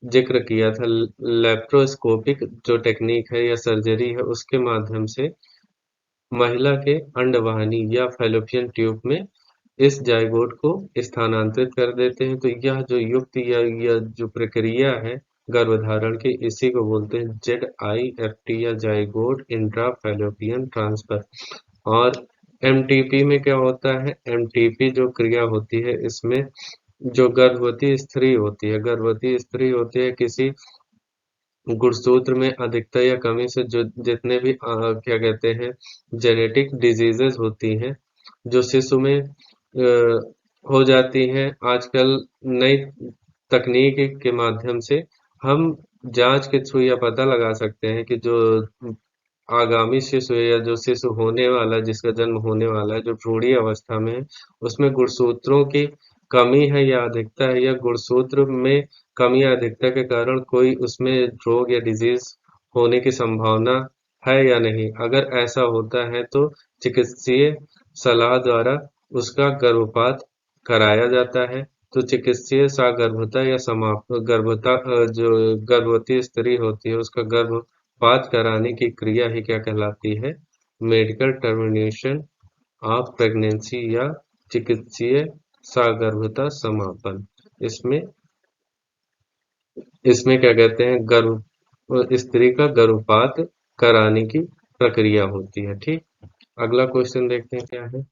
जिक्र किया था, लेप्रोस्कोपिक जो टेक्निक है या सर्जरी है उसके माध्यम से महिला के अंडवाहिनी या फैलोपियन ट्यूब में इस जाइगोट को स्थानांतरित कर देते हैं। तो यह जो युक्ति या यह जो प्रक्रिया है गर्भधारण की, इसी को बोलते हैं ZIFT या जाइगोट इंट्रा फैलोपियन ट्रांसफर। और एमटीपी में क्या होता है? एमटीपी जो क्रिया होती है, इसमें जो गर्भवती स्त्री होती है, किसी गुणसूत्र में अधिकता या कमी से जो जितने भी क्या कहते हैं जेनेटिक डिजीजेस होती हैं, जो शिशु में हो जाती हैं, आजकल नई तकनीक के माध्यम से हम जांच के थ्रू यह पता लगा सकते हैं कि जो आगामी शिशु है या जो शिशु होने वाला है, जिसका जन्म होने वाला है, जो भ्रूणीय अवस्था में है, उसमें गुणसूत्रों की कमी है या अधिकता है, या गुणसूत्र में कमी या अधिकता के कारण कोई उसमें रोग या डिजीज होने की संभावना है या नहीं। अगर ऐसा होता है तो चिकित्सीय सलाह द्वारा उसका गर्भपात कराया जाता है। तो चिकित्सीय सगर्भता या समाप्त गर्भता जो गर्भवती स्त्री होती है, उसका गर्भपात कराने की क्रिया ही क्या कहलाती है? मेडिकल टर्मिनेशन ऑफ प्रेगनेंसी या चिकित्सीय सगर्भता समापन। इसमें इसमें क्या कहते हैं, गर्भ स्त्री का गर्भपात कराने की प्रक्रिया होती है। ठीक, अगला क्वेश्चन देखते हैं क्या है।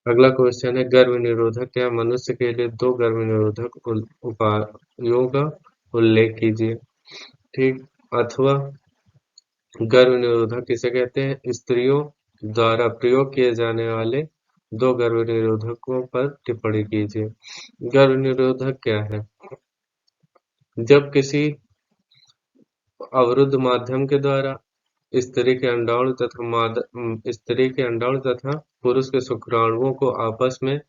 अगला क्वेश्चन है, गर्भ निरोधक क्या? मनुष्य के लिए दो गर्भ निरोधक उपायों का उल्लेख कीजिए। ठीक, अथवा गर्भ निरोधक किसे कहते हैं? स्त्रियों द्वारा प्रयोग किए जाने वाले दो गर्भ निरोधकों पर टिप्पणी कीजिए। गर्भ निरोधक क्या है? जब किसी अवरुद्ध माध्यम के द्वारा स्त्री के अंडाणु तथा पुरुष के शुक्राणुओं को आपस में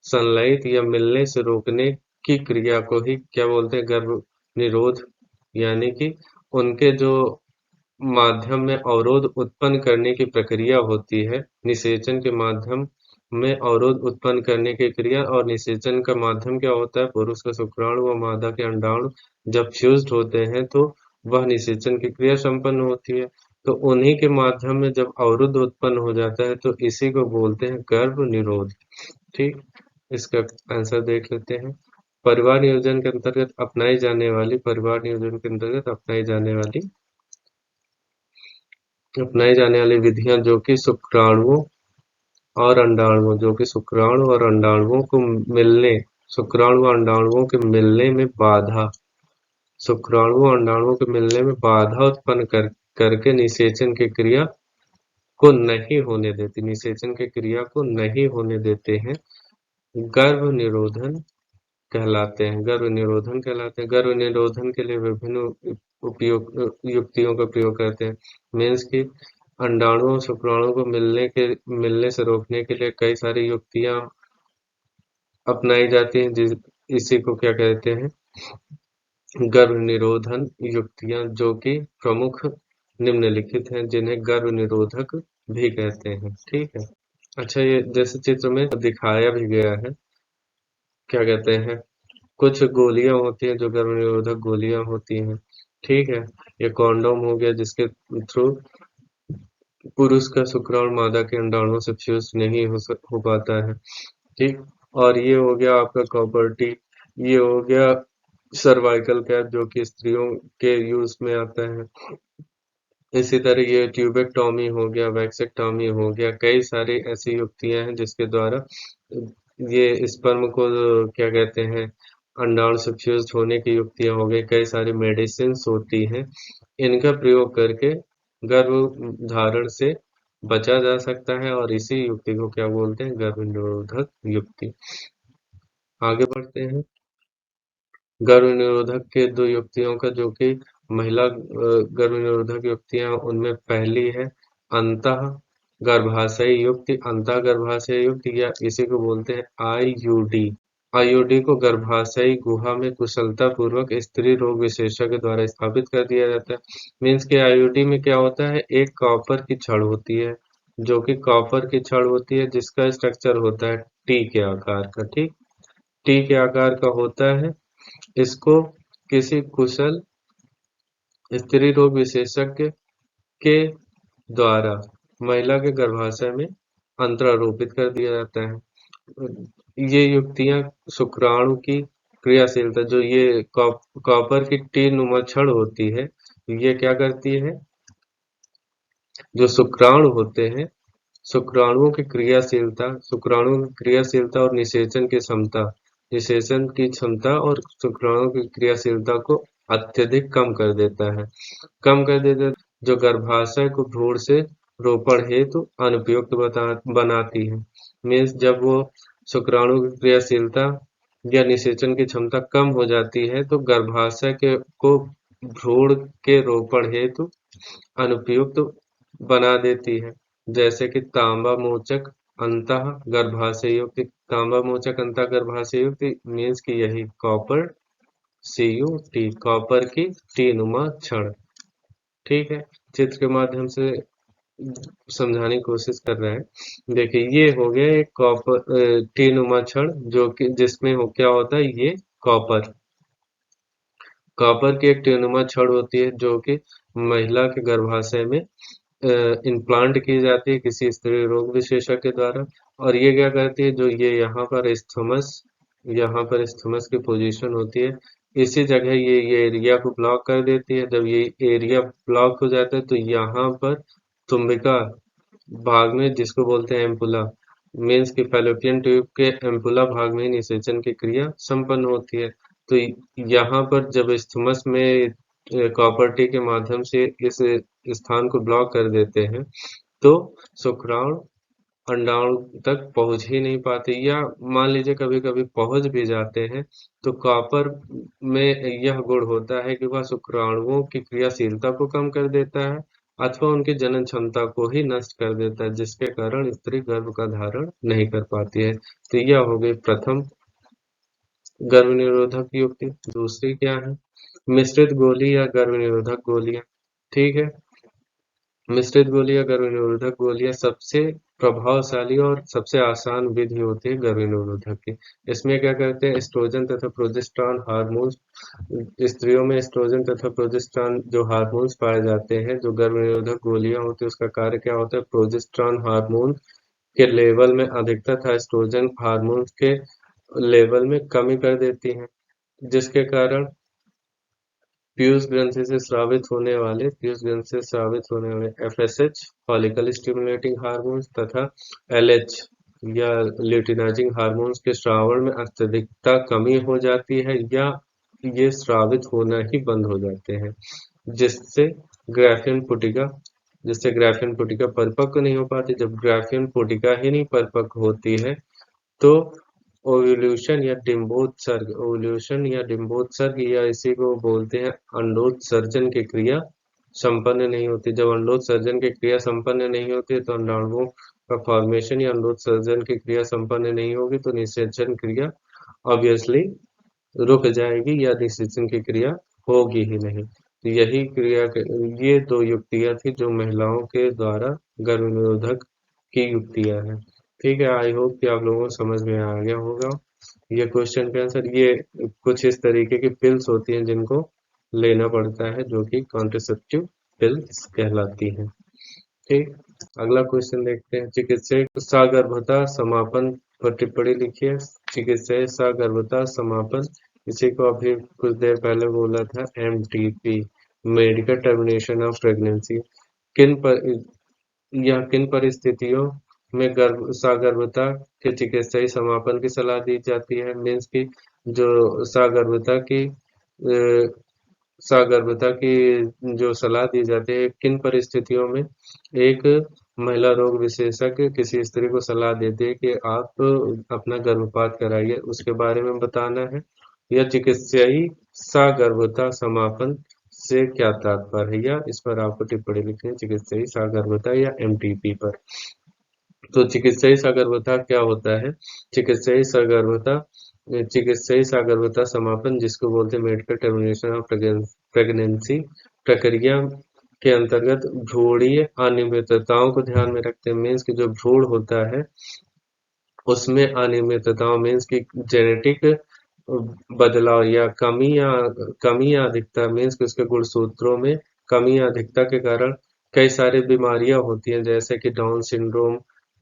संलयित या मिलने से रोकने की क्रिया को ही क्या बोलते हैं? गर्भ निरोध। यानी कि उनके जो माध्यम में अवरोध उत्पन्न करने की प्रक्रिया होती है, निषेचन के माध्यम में अवरोध उत्पन्न करने की क्रिया। और निषेचन का माध्यम क्या होता है? पुरुष का शुक्राणु व मादा के अंडाणु जब फ्यूज्ड होते हैं तो वह निषेचन की क्रिया संपन्न होती है। तो उन्हीं के माध्यम में जब अवरुद्ध उत्पन्न हो जाता है तो इसी को बोलते हैं गर्भ निरोध। ठीक, इसका आंसर देख लेते हैं। परिवार नियोजन के अंतर्गत अपनाई जाने वाली विधियां शुक्राणु और अंडाणुओं को मिलने में बाधा उत्पन्न करके निषेचन की क्रिया को नहीं होने देते हैं, गर्भ निरोधन गर्भ निरोधन के लिए विभिन्न युक्तियों का प्रयोग करते हैं। मीन्स की अंडाणुओं और शुक्राणुओं को मिलने से रोकने के लिए कई सारी युक्तियां अपनाई जाती हैं, इसी को क्या कहते हैं? गर्भ निरोधन युक्तियां, जो कि प्रमुख निम्नलिखित हैं, जिन्हें गर्भ निरोधक भी कहते हैं। ठीक है। अच्छा, ये जैसे चित्र में दिखाया भी गया है, क्या कहते हैं, कुछ गोलियां होती हैं जो गर्भ निरोधक गोलियां होती हैं। ठीक है, ये कॉन्डोम हो गया, जिसके थ्रू पुरुष का शुक्राणु मादा के अंडाणुओं से फ्यूज नहीं हो पाता है। ठीक, और ये हो गया आपका कॉपर्टी, ये हो गया सर्वाइकल कैप, जो कि स्त्रियों के यूज में आता है। इसी तरह ये ट्यूबेक्टॉमी हो गया, वैक्सेक्टॉमी हो गया, कई सारी ऐसी युक्तियां हैं जिसके द्वारा ये स्पर्म को क्या कहते हैं, अंडाणु से फ्यूज होने की युक्तियां हो गई, कई सारी मेडिसिन होती हैं, इनका प्रयोग करके गर्भ धारण से बचा जा सकता है। और इसी युक्ति को क्या बोलते हैं? गर्भ निरोधक युक्ति। आगे बढ़ते हैं। गर्भ निरोधक के दो युक्तियों का, जो कि महिला गर्भ निरोधक युक्तियां, उनमें पहली है अंतः गर्भाशय युक्ति, या इसी को बोलते हैं IUD। IUD को गर्भाशयी गुहा में कुशलता पूर्वक स्त्री रोग विशेषज्ञ द्वारा स्थापित कर दिया जाता है। मीन्स के IUD में क्या होता है? एक कॉपर की छड़ होती है, जिसका स्ट्रक्चर होता है टी के आकार का। ठीक, टी के आकार का होता है। इसको किसी कुशल स्त्री रोग विशेषज्ञ के द्वारा महिला के गर्भाशय में अंतरारोपित कर दिया जाता है। ये युक्तियां शुक्राणु की क्रियाशीलता, जो ये कॉपर की टी नुमा छड़ होती है, ये क्या करती है, जो शुक्राणु होते हैं, शुक्राणुओं की क्रियाशीलता और निषेचन की क्षमता और शुक्राणुओं की क्रियाशीलता को अत्यधिक कम कर देता है। जो गर्भाशय को भ्रूण से रोपण हेतु अनुपयुक्त बनाती है। मीन्स जब वो शुक्राणु की क्रियाशीलता या निषेचन की क्षमता कम हो जाती है तो गर्भाशय के को भ्रूण के रोपण हेतु अनुपयुक्त बना देती है। जैसे कि तांबा मोचक अंतः गर्भाशय युक्त मीन्स की यही कॉपर CuT, कॉपर की टी नुमा छड़। ठीक है, चित्र के माध्यम से समझाने की कोशिश कर रहे हैं। देखिए ये हो गया एक कॉपर टी नुमा छड़, जो कि जिसमें क्या होता है, ये कॉपर कॉपर की एक टी नुमा छड़ होती है जो कि महिला के गर्भाशय में इम्प्लांट की जाती है किसी स्त्री रोग विशेषज्ञ के द्वारा। और ये क्या करती है, जो ये यहाँ पर स्थमस की पोजीशन होती है, इसी जगह ये एरिया को ब्लॉक कर देती है। जब ये एरिया ब्लॉक हो जाता है तो यहाँ पर तुम्बिका भाग में, जिसको बोलते हैं एम्पुला, मीन्स की फैलोपियन ट्यूब के एम्पुला भाग में निषेचन की क्रिया संपन्न होती है। तो यहाँ पर जब स्थमस में कॉपर टी के माध्यम से इस स्थान को ब्लॉक कर देते हैं तो शुक्राणु अंडाणु तक पहुंच ही नहीं पाते, या मान लीजिए कभी कभी पहुंच भी जाते हैं तो कॉपर में यह गुण होता है कि वह शुक्राणुओं की क्रियाशीलता को कम कर देता है अथवा उनकी जनन क्षमता को ही नष्ट कर देता है, जिसके कारण स्त्री गर्भ का धारण नहीं कर पाती है। तो यह हो गई प्रथम गर्भ निरोधक युक्ति। दूसरी क्या है, मिश्रित गोली या गर्भ निरोधक गोलियां। ठीक है, मिश्रित गोली या गर्भनिरोधक गोलियां सबसे प्रभावशाली और सबसे आसान विधि होती है गर्भनिरोधक की। इसमें क्या करते हैं, एस्ट्रोजन तथा प्रोजेस्टेरॉन हार्मोन्स, स्त्रियों में एस्ट्रोजन तथा प्रोजेस्टेरॉन जो हार्मोन्स पाए जाते हैं, जो गर्भनिरोधक गोलियां होती है उसका कार्य क्या होता है, प्रोजेस्टेरॉन हार्मोन के लेवल में अधिकता तथा एस्ट्रोजन हार्मोन्स के लेवल में कमी कर देती है, जिसके कारण पीयूष ग्रंथि से स्रावित होने वाले FSH फॉलिकल स्टिमुलेटिंग हार्मोन्स तथा LH या ल्यूटिनाइजिंग हार्मोन्स के स्रावण में अत्यधिकता कमी हो जाती है, या ये स्रावित होना ही बंद हो जाते हैं, जिससे ग्राफियन पुटिका ग्राफियन पुटिका परिपक्व नहीं हो पाती। जब ग्राफियन पुटिका ही नहीं परिपक्व होती है तो ओव्यूलेशन या डिम्बोत्सर्ग या इसी को बोलते हैं अंडोत्सर्जन की क्रिया संपन्न नहीं होती। जब अंडोत्सर्जन की क्रिया संपन्न नहीं होती तो अंडाणुओं का फॉर्मेशन या अंडोत्सर्जन की क्रिया संपन्न नहीं होगी तो निषेचन क्रिया ऑब्वियसली रुक जाएगी या निषेचन की क्रिया होगी ही नहीं। तो ये दो युक्तियां थी जो महिलाओं के द्वारा गर्भ निरोधक की युक्तियां हैं। ठीक है, आई होप कि आप लोगों को समझ में आ गया होगा। ये क्वेश्चन का आंसर, ये कुछ इस तरीके की पिल्स होती हैं जिनको लेना पड़ता है, जो कि कॉन्ट्रासेप्टिव पिल्स कहलाती हैं। ठीक, अगला क्वेश्चन देखते हैं। चिकित्सक सगर्भता समापन पर टिप्पणी लिखिए। चिकित्सक सगर्भता समापन, इसी को अभी कुछ देर पहले बोला था MTP, medical termination of pregnancy. किन पर यह किन परिस्थितियों में सगर्भता के चिकित्सीय समापन की सलाह दी जाती है, मीन्स की जो सगर्भता की सगर्भता की जो सलाह दी जाती है किन परिस्थितियों में। एक महिला रोग विशेषज्ञ किसी स्त्री को सलाह देते हैं कि आप अपना गर्भपात कराइए, उसके बारे में बताना है। या चिकित्सीय सगर्भता समापन से क्या तात्पर्य है, या इस पर आपको टिप्पणी लिखनी है, चिकित्सीय सगर्भता या MTP पर। तो चिकित्सीय सगर्भता क्या होता है, चिकित्सीय सगर्भता समापन, जिसको बोलते हैं मेडिकल टर्मिनेशन ऑफ प्रेगनेंसी, प्रक्रिया के अंतर्गत भ्रूणीय अनियमितताओं को ध्यान में रखते हैं। मीन्स की जो भ्रूण होता है उसमें अनियमितताओं, मीन्स की जेनेटिक बदलाव या कमी या अधिकता, मीन्स कि उसके गुणसूत्रों में कमी या अधिकता के कारण कई सारी बीमारियां होती हैं जैसे कि डाउन सिंड्रोम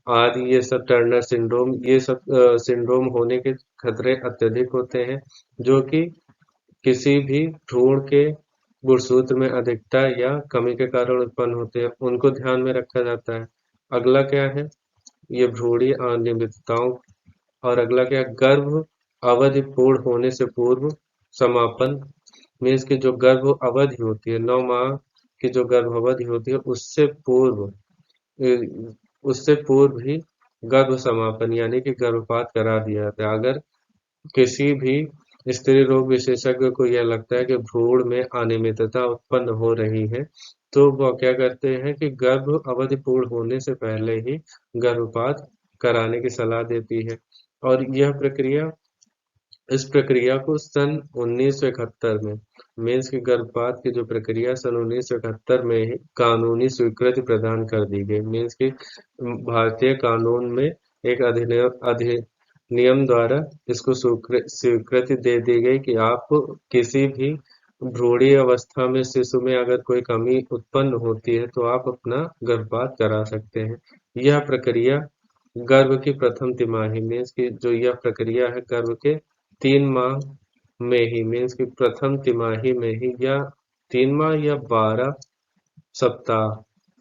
आदि, ये सब टर्नर सिंड्रोम, ये सब सिंड्रोम होने के खतरे अत्यधिक होते हैं, जो कि किसी भी भ्रूण के गुणसूत्र में अधिकता या कमी के कारण उत्पन्न होते हैं, उनको ध्यान में रखा जाता है। अगला क्या है, ये भ्रूणीय अनियमितताओं, और अगला क्या, गर्भ अवधि पूर्ण होने से पूर्व समापन, मीन्स की जो गर्भ अवधि होती है, 9 माह की जो गर्भ अवधि होती है, उससे पूर्व ही गर्भ समापन यानी कि गर्भपात करा दिया जाता है। अगर किसी भी स्त्री रोग विशेषज्ञ को यह लगता है कि भ्रूण में अनियमितता उत्पन्न हो रही है, तो वह क्या करते हैं कि गर्भ अवधि पूर्ण होने से पहले ही गर्भपात कराने की सलाह देती है। और इस प्रक्रिया को सन 1971 में, मेंस के गर्भपात की जो प्रक्रिया सन 1971 में ही कानूनी स्वीकृति प्रदान कर दी गई। मीन्स की भारतीय कानून में एक अधिनियम द्वारा इसको स्वीकृति दे दी गई कि आप किसी भी भ्रूणीय अवस्था में शिशु में अगर कोई कमी उत्पन्न होती है तो आप अपना गर्भपात करा सकते हैं। यह प्रक्रिया गर्भ की प्रथम तिमाही, मीन्स की जो यह प्रक्रिया है गर्भ के 3 माह में ही, मीन्स की प्रथम तिमाही में ही, या 3 माह या 12 सप्ताह,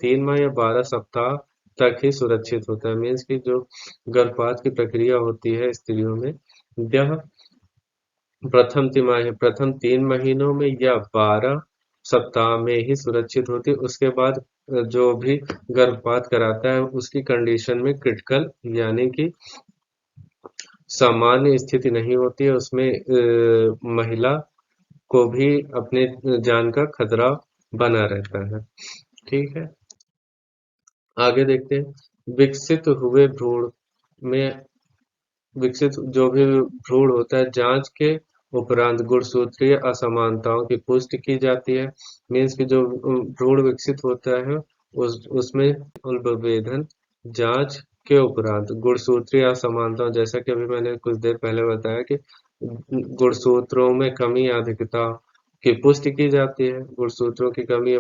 3 माह या 12 सप्ताह तक ही सुरक्षित होता है। मीन्स की जो गर्भपात की प्रक्रिया होती है स्त्रियों में, यह प्रथम 3 महीनों में या 12 सप्ताह में ही सुरक्षित होती है। उसके बाद जो भी गर्भपात कराता है उसकी कंडीशन में क्रिटिकल यानी कि सामान्य स्थिति नहीं होती है, उसमें महिला को भी अपने जान का खतरा बना रहता है। ठीक है, आगे देखते हैं। विकसित हुए भ्रूण में विकसित जो भी भ्रूण होता है, जांच के उपरांत गुणसूत्रीय असमानताओं की पुष्टि की जाती है। मीन्स की जो भ्रूण विकसित होता है उसमें अल्पभेदन जांच के उपरांत गुणसूत्रीय असमानताओं, जैसा कि अभी मैंने कुछ देर पहले बताया कि गुणसूत्रों में कमी या अधिकता की पुष्टि की जाती है, गुणसूत्रों की कमी या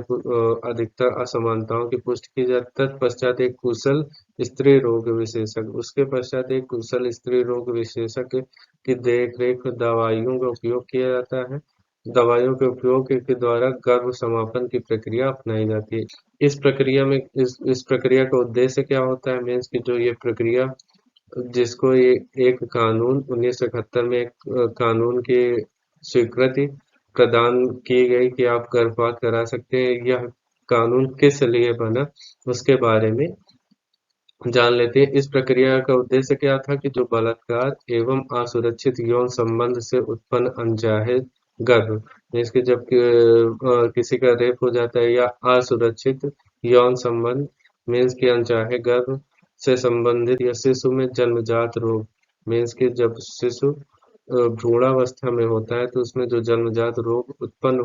अधिकतर असमानताओं की पुष्टि की जाती है। तत्पश्चात एक कुशल स्त्री रोग विशेषज्ञ, उसके पश्चात एक कुशल स्त्री रोग विशेषज्ञ की देखरेख दवाइयों का उपयोग किया जाता है। दवाइयों के उपयोग के द्वारा गर्भ समापन की प्रक्रिया अपनाई जाती है। इस प्रक्रिया का उद्देश्य क्या होता है, मीन्स की जो ये प्रक्रिया जिसको ये एक कानून 1971 में एक कानून की स्वीकृति प्रदान की गई कि आप गर्भपात करा सकते हैं। यह कानून किस लिए बना उसके बारे में जान लेते हैं। इस प्रक्रिया का उद्देश्य क्या था कि जो बलात्कार एवं असुरक्षित यौन संबंध से उत्पन्न अनचाहे गर्भ, इसके जब किसी का रेप हो जाता है या असुरक्षित यौन संबंध, मीन्स की अनचाहे गर्भ से संबंधित, या शिशु में जन्मजात रोग, मीन्स की जब शिशु भ्रूणावस्था में होता है तो उसमें जो जन्मजात रोग उत्पन्न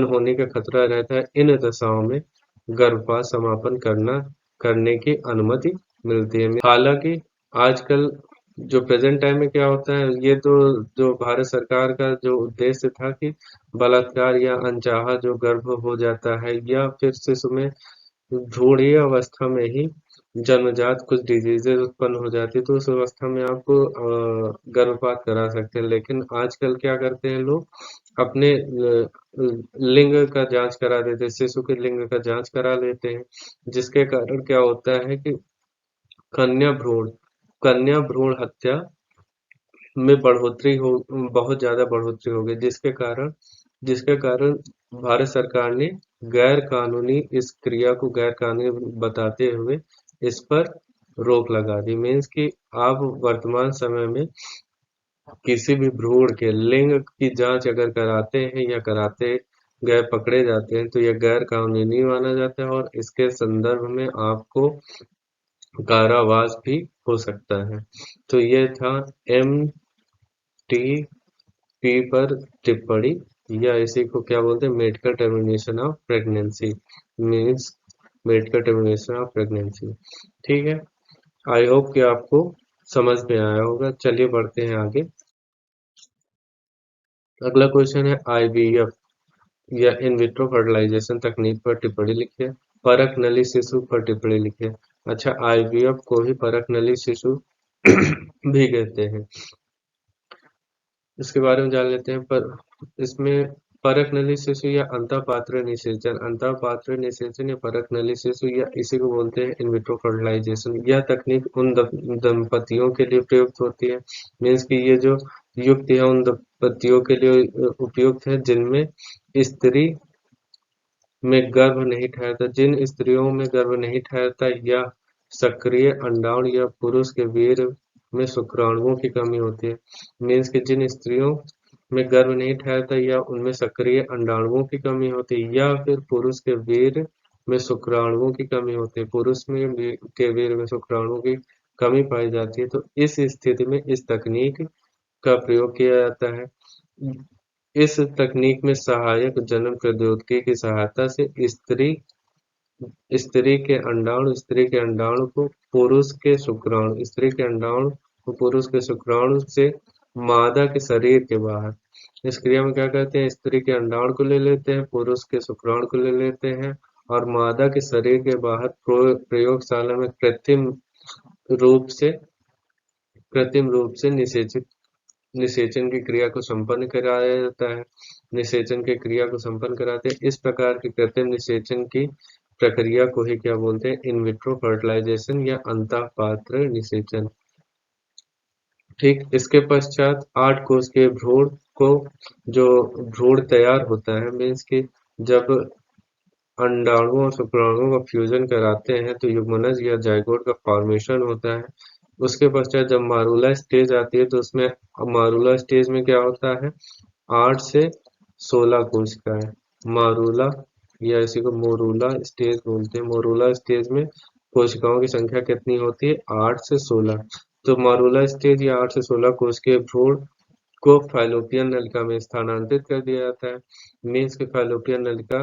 होने का खतरा रहता है, इन दशाओं में गर्भपात समापन करने की अनुमति मिलती है। हालांकि आजकल जो प्रेजेंट टाइम में क्या होता है, ये तो जो भारत सरकार का जो उद्देश्य था कि बलात्कार या अनचाहा जो गर्भ हो जाता है या फिर शिशु में भ्रूणीय अवस्था में ही जन्मजात कुछ डिजीजेज उत्पन्न हो जाती है, तो उस अवस्था में आप गर्भपात करा सकते हैं। लेकिन आजकल क्या करते हैं लोग, अपने लिंग का जांच करा देते हैं, शिशु के लिंग का जांच करा लेते हैं, जिसके कारण क्या होता है कि कन्या भ्रूण कन्या भ्रूण हत्या में बहुत ज्यादा बढ़ोतरी हो गई, जिसके कारण भारत सरकार ने इस क्रिया को गैर कानूनी बताते हुए इस पर रोक लगा दी। मीन्स कि आप वर्तमान समय में किसी भी भ्रूण के लिंग की जांच अगर कराते हैं या कराते गए पकड़े जाते हैं तो यह गैर कानूनी माना जाता है और इसके संदर्भ में आपको कारावास भी हो सकता है। तो ये था MTP पर टिप्पणी, या इसी को क्या बोलते हैं, medical termination of pregnancy, means medical termination of pregnancy. ठीक है, आई होप कि आपको समझ में आया होगा। चलिए बढ़ते हैं आगे। अगला क्वेश्चन है IVF। या इन विट्रो फर्टिलाइजेशन तकनीक पर टिप्पणी लिखिए। परख नली शिशु पर टिप्पणी लिखिए। अच्छा, आईवीएफ को ही परख नली शिशु भी कहते हैं। इसके बारे में जान लेते हैं। पर इसमें परख नली शिशु या अंतःपात्र निषेचन, अंतःपात्र निषेचन या परख नली शिशु या इसी को बोलते हैं इन विट्रो फर्टिलाइजेशन। यह तकनीक उन दंपतियों के लिए प्रयुक्त होती है, मीन्स कि ये जो युक्ति है उन दंपतियों के लिए उपयुक्त है जिनमें स्त्री में गर्भ नहीं ठहरता, जिन स्त्रियों में गर्भ नहीं ठहरता या सक्रिय अंडाणु या पुरुष के वीर्य में शुक्राणुओं की कमी होती है। मीन्स कि जिन स्त्रियों में गर्भ नहीं ठहरता या उनमें सक्रिय अंडाणुओं की कमी होती है या फिर पुरुष के वीर्य में शुक्राणुओं की कमी होती है, पुरुष में के वीर्य में शुक्राणुओं की कमी पाई जाती है, तो इस स्थिति में इस तकनीक का प्रयोग किया जाता है। इस तकनीक में सहायक जन्म प्रौद्योगिकी की सहायता से स्त्री के अंडाणु को पुरुष के शुक्राणु स्त्री के अंडाणु को पुरुष के शुक्राणु से मादा के शरीर के बाहर, इस क्रिया में क्या करते हैं, स्त्री के अंडाणु को ले लेते हैं, पुरुष के शुक्राणु को ले लेते हैं और मादा के शरीर के बाहर प्रयोगशाला में कृत्रिम रूप से निषेचन की क्रिया को संपन्न कराया जाता है। निषेचन की क्रिया को संपन्न कराते हैं। इस प्रकार के कृत्रिम निषेचन की प्रक्रिया को ही क्या बोलते हैं, इन विट्रो फर्टिलाइजेशन या अंतःपात्र निषेचन। ठीक, इसके पश्चात 8 कोष के भ्रूण को जो भ्रूण तैयार होता है, मीन्स कि जब अंडाणुओं और शुक्राणुओं का फ्यूजन कराते हैं तो युग्मनज या जाइगोट का फॉर्मेशन होता है। उसके पश्चात जब मारूला स्टेज आती है तो उसमें मारूला स्टेज में क्या होता है, 8 से 16 कोशिकाएं मारूला या इसी को मोरूला स्टेज बोलते हैं। मोरूला स्टेज में कोशिकाओं की संख्या कितनी होती है, 8 से 16। तो मारूला स्टेज या 8 से 16 कोश के भ्रूण को फाइलोपियन नलिका में स्थानांतरित कर दिया जाता है। मीन्स के फाइलोपियन नलिका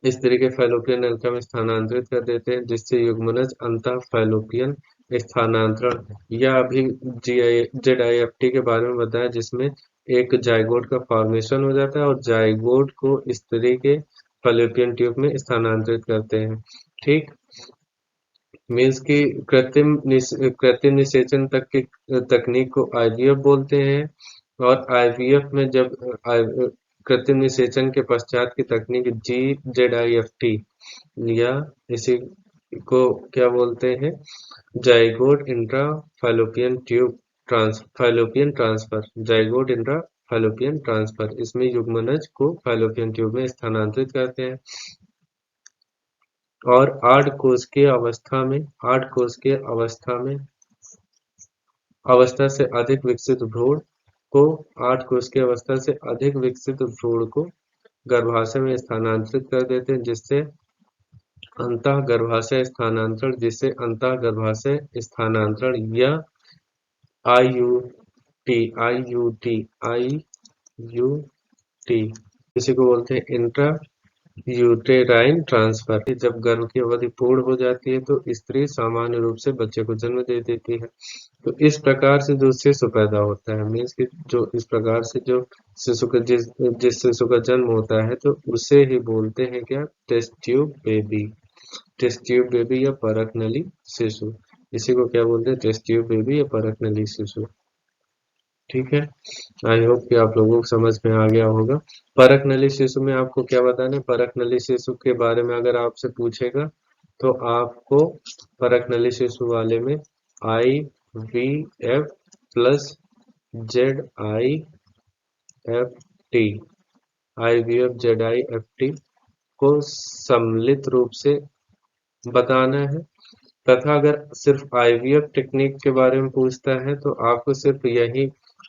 इस तरीके फाइलोपियन नलिका में स्थानांतरित कर देते हैं जिससे युग्मनज अंतः फाइलोपियन स्थानांतरण या अभी ZIFT के बारे में बताया, जिसमें एक जाइगोट का फॉर्मेशन हो जाता है और जाइगोट को स्त्री के फाइलोपियन ट्यूब में स्थानांतरित करते हैं। ठीक, मीन्स की कृत्रिम निषेचन तक की तकनीक को आईवीएफ बोलते हैं। और आईवीएफ में जब कृत्रिम निषेचन के पश्चात की तकनीक ZIFT या इसी को क्या बोलते हैं, zygote intra fallopian tube fallopian transfer, zygote intra fallopian transfer. इसमें युग्मनज को फाइलोपियन ट्यूब में स्थानांतरित करते हैं और 8 कोश के अवस्था से अधिक विकसित भ्रूण को 8 कोश की अवस्था से अधिक विकसित भ्रूण को गर्भाशय में स्थानांतरित कर देते हैं जिससे अंतः गर्भाशय स्थानांतरण या आईयूटी इसी को बोलते हैं इंट्रा यूटेराइन ट्रांसफर। जब गर्भ की अवधि पूर्ण हो जाती है तो स्त्री सामान्य रूप से बच्चे को जन्म दे देती है। तो इस प्रकार से जो शिशु पैदा होता है, मीन्स कि जो इस प्रकार से जो शिशु का जिस शिशु का जन्म होता है तो उसे ही बोलते हैं क्या, test tube baby. Test tube baby या परख नली शिशु, इसी को क्या बोलते हैं, टेस्ट ट्यूब बेबी या परख नली शिशु। ठीक है, आई होप कि आप लोगों को समझ में आ गया होगा। परख नली शिशु में आपको क्या बताना है, परख नली शिशु के बारे में अगर आपसे पूछेगा तो आपको परख नली शिशु वाले में IVF प्लस ZIFT को सम्मिलित रूप से बताना है। तथा अगर सिर्फ IVF टेक्निक के बारे में पूछता है तो आपको सिर्फ यही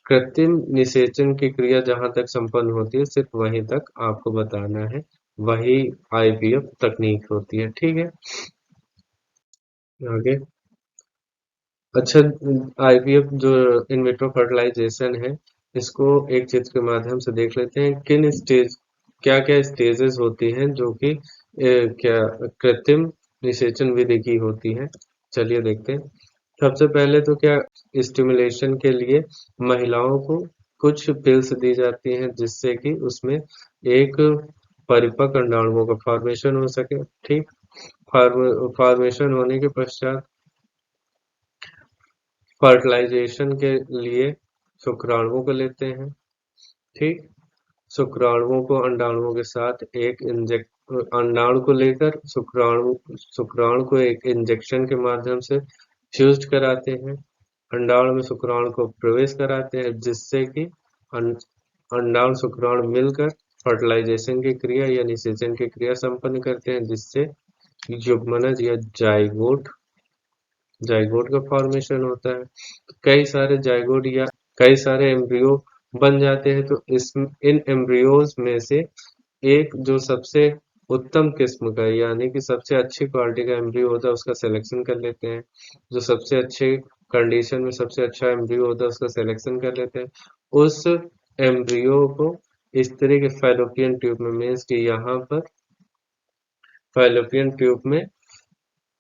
कृत्रिम निषेचन की क्रिया जहां तक संपन्न होती है सिर्फ वहीं तक आपको बताना है, वही IVF तकनीक होती है। ठीक है, आगे। अच्छा, IVF जो इन विट्रो फर्टिलाइजेशन है, इसको एक चित्र के माध्यम से देख लेते हैं। क्या क्या स्टेजेस होती हैं जो कि क्या कृत्रिम निषेचन विधि की होती है, चलिए देखते हैं। सबसे पहले तो क्या, स्टिमुलेशन के लिए महिलाओं को कुछ पिल्स दी जाती हैं जिससे कि उसमें एक परिपक्व अंडाणुओं का फॉर्मेशन हो सके। ठीक, फॉर्मेशन होने के पश्चात फर्टिलाइजेशन के लिए शुक्राणुओं को लेते हैं। ठीक, शुक्राणुओं को अंडाणुओं के साथ एक अंडाणु को लेकर शुक्राणु को एक इंजेक्शन के माध्यम से फ्यूज्ड कराते हैं। अंडाणु में शुक्राणु को प्रवेश कराते हैं, जिससे कि अं- अंडाणु शुक्राणु मिलकर फर्टिलाइजेशन की क्रिया या निषेचन की क्रिया संपन्न करते हैं, जिससे युग्मनज या जाइगोट का फॉर्मेशन होता है। कई सारे जाइगोट या कई सारे एम्ब्रियो बन जाते हैं, तो इस इन एम्ब्रियोज में से एक जो सबसे उत्तम किस्म का यानी कि सबसे अच्छी क्वालिटी का एम्ब्रियो होता है उसका सिलेक्शन कर लेते हैं। जो सबसे अच्छे कंडीशन में सबसे अच्छा एम्ब्रियो होता है उसका सिलेक्शन कर लेते हैं। उस एम्ब्रियो को इस तरह के फैलोपियन ट्यूब में, मीन्स कि यहाँ पर फैलोपियन ट्यूब में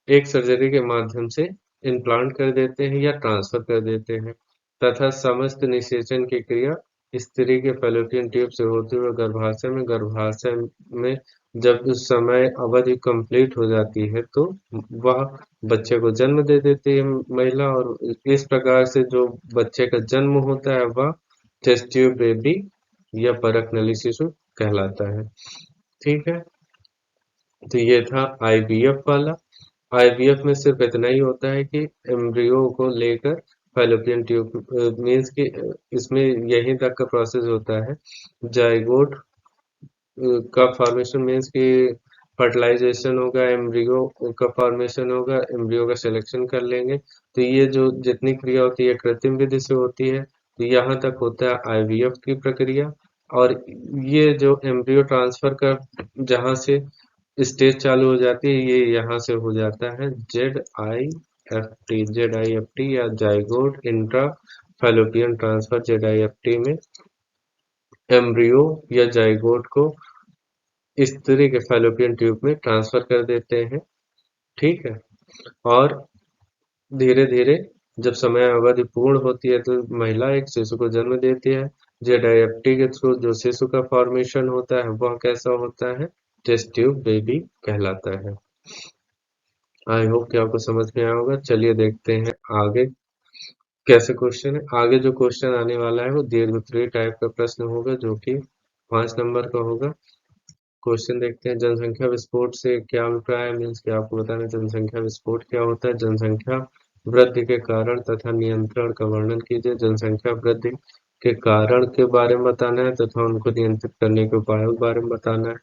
एक सर्जरी के माध्यम से इम्प्लांट कर देते हैं या ट्रांसफर कर देते हैं, तथा समस्त निषेचन की क्रिया स्त्री के फैलोपियन ट्यूब से होते हुए गर्भाशय में जब उस समय अवधि कंप्लीट हो जाती है तो वह बच्चे को जन्म दे देती है महिला, और इस प्रकार से जो बच्चे का जन्म होता है वह टेस्ट ट्यूब बेबी या परक नली शिशु कहलाता है। ठीक है, तो ये था आईवीएफ वाला। आईवीएफ में सिर्फ इतना ही होता है कि एम्ब्रियो को लेकर फैलोपियन ट्यूब, मीन्स कि इसमें यहीं तक का प्रोसेस होता है। जाइगोट का फॉर्मेशन मीन्स कि फर्टिलाइजेशन होगा, एम्ब्रियो का फॉर्मेशन होगा, एम्ब्रियो का सिलेक्शन कर लेंगे, तो ये जो जितनी क्रिया होती है कृत्रिम विधि से होती है। तो यहाँ तक होता है आईवीएफ की प्रक्रिया। और ये जो एम्ब्रियो ट्रांसफर का जहाँ से स्टेज चालू हो जाती है, ये यहाँ से हो जाता है जेड आई एफ टी या zygote intra fallopian transfer. Z I F T में एम्ब्रियो या जाइगोट को इस तरह के फैलोपियन ट्यूब में ट्रांसफर कर देते हैं। ठीक है, और धीरे धीरे जब समय अवधि पूर्ण होती है तो महिला एक शिशु को जन्म देती है। जेड आई एफ टी के थ्रू जो शिशु का फॉर्मेशन होता है वह कैसा होता है, टेस्ट ट्यूब बेबी कहलाता है। आई होप कि आपको समझ में आया होगा। चलिए देखते हैं आगे कैसे क्वेश्चन है। आगे जो क्वेश्चन आने वाला है वो दीर्घोत्तरीय टाइप का प्रश्न होगा, जो कि 5 नंबर का होगा। क्वेश्चन देखते हैं। जनसंख्या विस्फोट से क्या अभिप्राय है, मीन्स कि आपको बताना है जनसंख्या विस्फोट क्या होता है। जनसंख्या वृद्धि के कारण तथा नियंत्रण का वर्णन कीजिए। जनसंख्या वृद्धि के कारण के बारे में बताना है तथा उनको नियंत्रित करने के उपायों के बारे में बताना है,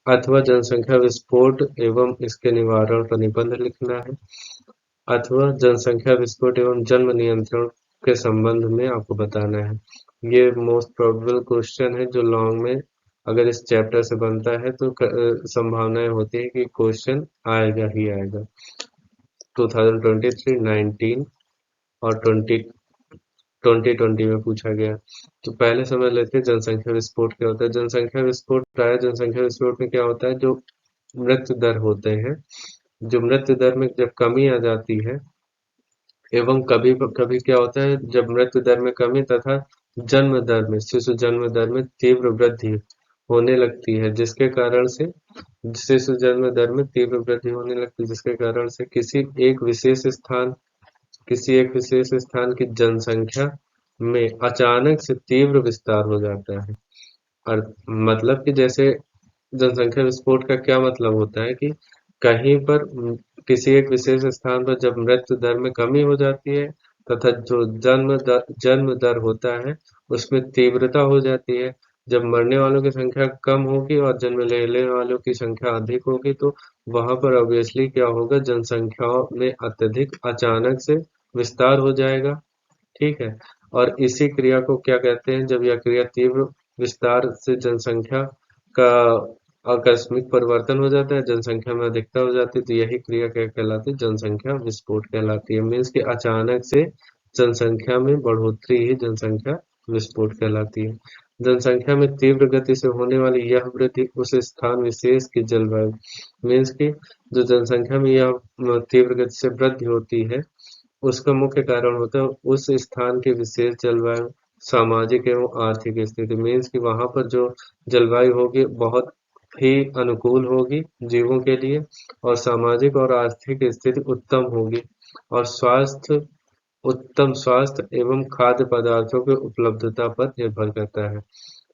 अथवा जनसंख्या विस्फोट एवं इसके निवारण का निबंध लिखना है, अथवा जनसंख्या विस्फोट एवं जन्म नियंत्रण के संबंध में आपको बताना है। ये मोस्ट प्रोबेबल क्वेश्चन है जो लॉन्ग में अगर इस चैप्टर से बनता है तो संभावनाएं होती है कि क्वेश्चन आएगा ही आएगा। 2023, 19 और 2020 में पूछा गया। तो पहले समझ लेते हैं जनसंख्या विस्फोट क्या होता है। जनसंख्या विस्फोट प्राय जनसंख्या विस्फोट में क्या होता है, जो मृत्यु दर होते हैं, जो मृत्यु दर में जब कमी आ जाती है, एवं कभी कभी क्या होता है जब मृत्यु दर में कमी तथा जन्म दर में शिशु जन्म दर में तीव्र वृद्धि होने लगती है, जिसके कारण से शिशु जन्म दर में तीव्र वृद्धि होने लगती है, जिसके कारण से किसी एक विशेष स्थान की जनसंख्या में अचानक से तीव्र विस्तार हो जाता है। और मतलब कि जैसे जनसंख्या विस्फोट का क्या मतलब होता है कि कहीं पर किसी एक विशेष स्थान पर जब मृत्यु दर में कमी हो जाती है तथा जो जन्म दर होता है उसमें तीव्रता हो जाती है। जब मरने वालों की संख्या कम होगी और जन्म लेने वालों की संख्या अधिक होगी तो वहां पर ऑब्वियसली क्या होगा, जनसंख्या में अत्यधिक अचानक से विस्तार हो जाएगा। ठीक है, और इसी क्रिया को क्या कहते हैं, जब यह क्रिया तीव्र विस्तार से जनसंख्या का आकस्मिक परिवर्तन हो जाता है, जनसंख्या में अधिकता हो जाती है, तो यही क्रिया क्या कहलाती है, जनसंख्या विस्फोट कहलाती है। मीन्स कि अचानक से जनसंख्या में बढ़ोतरी ही जनसंख्या विस्फोट कहलाती है। जनसंख्या में तीव्र गति से होने वाली यह वृद्धि उस स्थान विशेष की जलवायु, मीन्स कि जो जनसंख्या में यह तीव्र गति से वृद्धि होती है उसका मुख्य कारण होता है उस स्थान की विशेष जलवायु, सामाजिक एवं आर्थिक स्थिति मीन्स कि वहाँ पर जो जलवायु होगी बहुत ही अनुकूल होगी जीवों के लिए, और सामाजिक और आर्थिक स्थिति उत्तम होगी, और उत्तम स्वास्थ्य एवं खाद्य पदार्थों की उपलब्धता पर निर्भर करता है।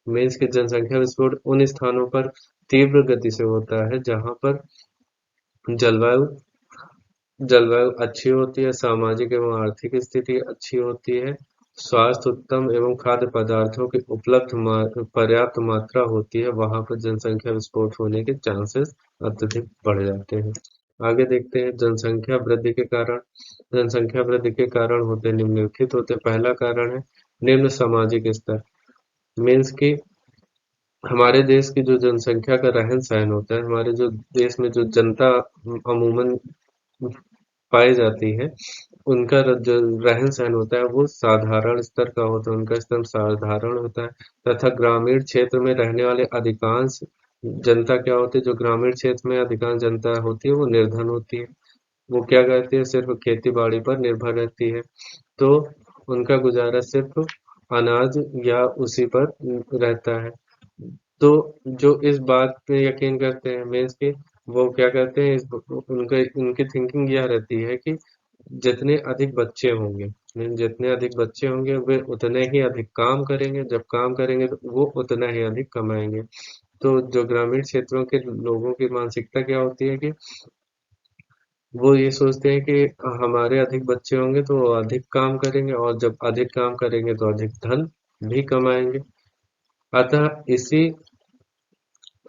मीन्स की जनसंख्या विस्फोट उन स्थानों पर तीव्र गति से होता है जहाँ पर जलवायु जलवायु अच्छी होती है, सामाजिक एवं आर्थिक स्थिति अच्छी होती है, स्वास्थ्य उत्तम एवं खाद्य पदार्थों की पर्याप्त मात्रा होती है, वहां पर जनसंख्या विस्फोट होने के चांसेस अत्यधिक बढ़ जाते हैं। आगे देखते हैं जनसंख्या वृद्धि के कारण। जनसंख्या वृद्धि के कारण होते निम्नलिखित होते। पहला कारण है निम्न सामाजिक स्तर। मीन्स की हमारे देश की जो जनसंख्या का रहन सहन होता है, हमारे जो देश में जो जनता अमूमन पाई जाती है, उनका जो रहन सहन होता है वो साधारण स्तर का होता है, उनका स्तर साधारण होता है, तथा ग्रामीण क्षेत्र में रहने वाले अधिकांश जनता क्या होती है, जो ग्रामीण क्षेत्र में अधिकांश जनता होती है वो निर्धन होती है। वो क्या करती है, सिर्फ खेती बाड़ी पर निर्भर रहती है, तो उनका गुजारा सिर्फ अनाज या उसी पर रहता है। तो जो इस बात पे यकीन करते हैं मीन्स कि वो क्या करते हैं, उनका उनकी थिंकिंग यह रहती है कि जितने अधिक बच्चे होंगे, जितने अधिक बच्चे होंगे वे उतने ही अधिक काम करेंगे, जब काम करेंगे तो वो उतना ही अधिक कमाएंगे। तो जो ग्रामीण क्षेत्रों के लोगों की मानसिकता क्या होती है कि वो ये सोचते हैं कि हमारे अधिक बच्चे होंगे तो वो अधिक काम करेंगे, और जब अधिक काम करेंगे तो अधिक धन भी कमाएंगे। अतः इसी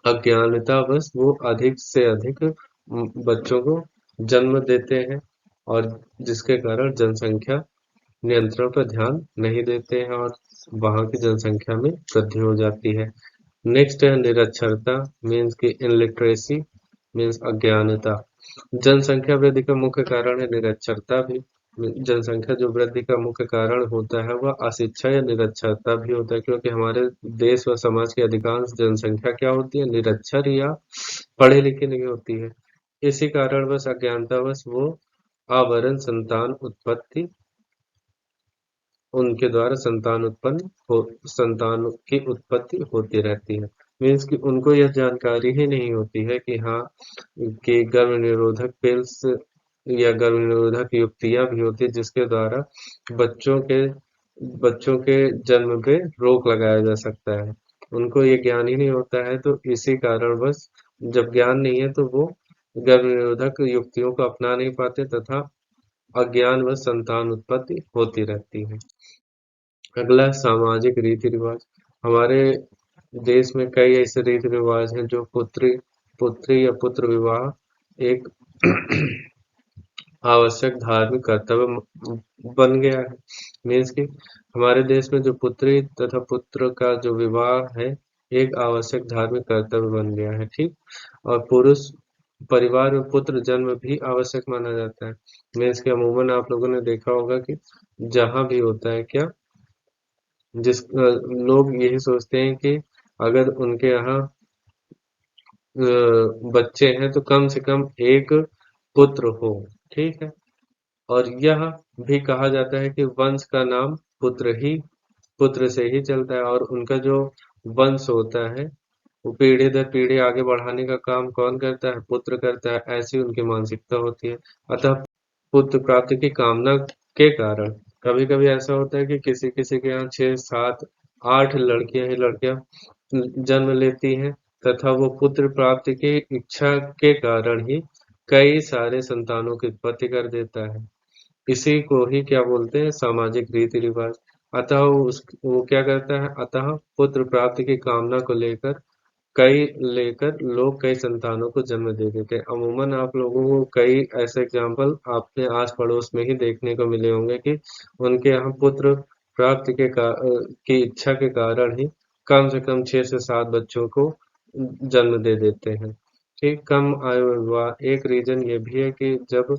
अज्ञानतावश वो अधिक से अधिक बच्चों को जन्म देते हैं, और जिसके कारण जनसंख्या नियंत्रण पर ध्यान नहीं देते हैं, और वहां की जनसंख्या में वृद्धि हो जाती है। नेक्स्ट है निरक्षरता मीन्स की इनलिटरेसी, मीन्स अज्ञानता। जनसंख्या वृद्धि का मुख्य कारण है निरक्षरता भी। जनसंख्या जो वृद्धि का मुख्य कारण होता है वह अशिक्षा या निरक्षरता भी होता है, क्योंकि हमारे देश व समाज की अधिकांश जनसंख्या क्या होती है, निरक्षर या पढ़े लिखे नहीं होती है। इसी कारणवश अज्ञानतावश वो आवरण संतान उत्पत्ति उनके द्वारा संतान की उत्पत्ति होती रहती है। मीन्स कि उनको यह जानकारी ही नहीं होती है कि हाँ, कि गर्भ निरोधक पिल्स या गर्भ निरोधक युक्तियां भी होती है जिसके द्वारा बच्चों के बच्चों के जन्म पे रोक लगाया जा सकता है। उनको ये ज्ञान ही नहीं होता है, तो इसी कारण बस जब ज्ञान नहीं है तो वो गर्भ निरोधक युक्तियों को अपना नहीं पाते, तथा अज्ञान व संतान उत्पत्ति होती रहती है। अगला सामाजिक रीति रिवाज। हमारे देश में कई ऐसे रीति रिवाज हैं जो पुत्री पुत्री या पुत्र विवाह एक आवश्यक धार्मिक कर्तव्य बन गया है। मीन्स कि हमारे देश में जो पुत्री तथा पुत्र का जो विवाह है एक आवश्यक धार्मिक कर्तव्य बन गया है, ठीक। और पुरुष परिवार में पुत्र जन्म भी आवश्यक माना जाता है। मीन्स कि अमूमन आप लोगों ने देखा होगा कि जहां भी होता है क्या, लोग यही सोचते हैं कि अगर उनके यहाँ बच्चे हैं तो कम से कम एक पुत्र हो, ठीक है। और यह भी कहा जाता है कि वंश का नाम पुत्र से ही चलता है, और उनका जो वंश होता है वो पीढ़ी दर पीढ़ी आगे बढ़ाने का काम कौन करता है, पुत्र करता है, ऐसी उनकी मानसिकता होती है। अतः पुत्र प्राप्ति की कामना के कारण कभी कभी ऐसा होता है कि किसी किसी के यहाँ 6 7 8 लड़कियां ही लड़कियां जन्म लेती हैं, तथा वो पुत्र प्राप्ति की इच्छा के कारण ही कई सारे संतानों की उत्पत्ति कर देता है। इसी को ही क्या बोलते हैं, सामाजिक रीति रिवाज। अतः वो क्या करता है, अतः पुत्र प्राप्ति की कामना को लेकर लोग कई संतानों को जन्म दे देते हैं। अमूमन आप लोगों को कई ऐसे एग्जाम्पल अपने आस पड़ोस में ही देखने को मिले होंगे कि उनके यहाँ पुत्र प्राप्ति की इच्छा के कारण ही कम से कम 6 से 7 बच्चों को जन्म दे देते हैं, ठीक। कम आयु में विवाह एक रीजन ये भी है कि जब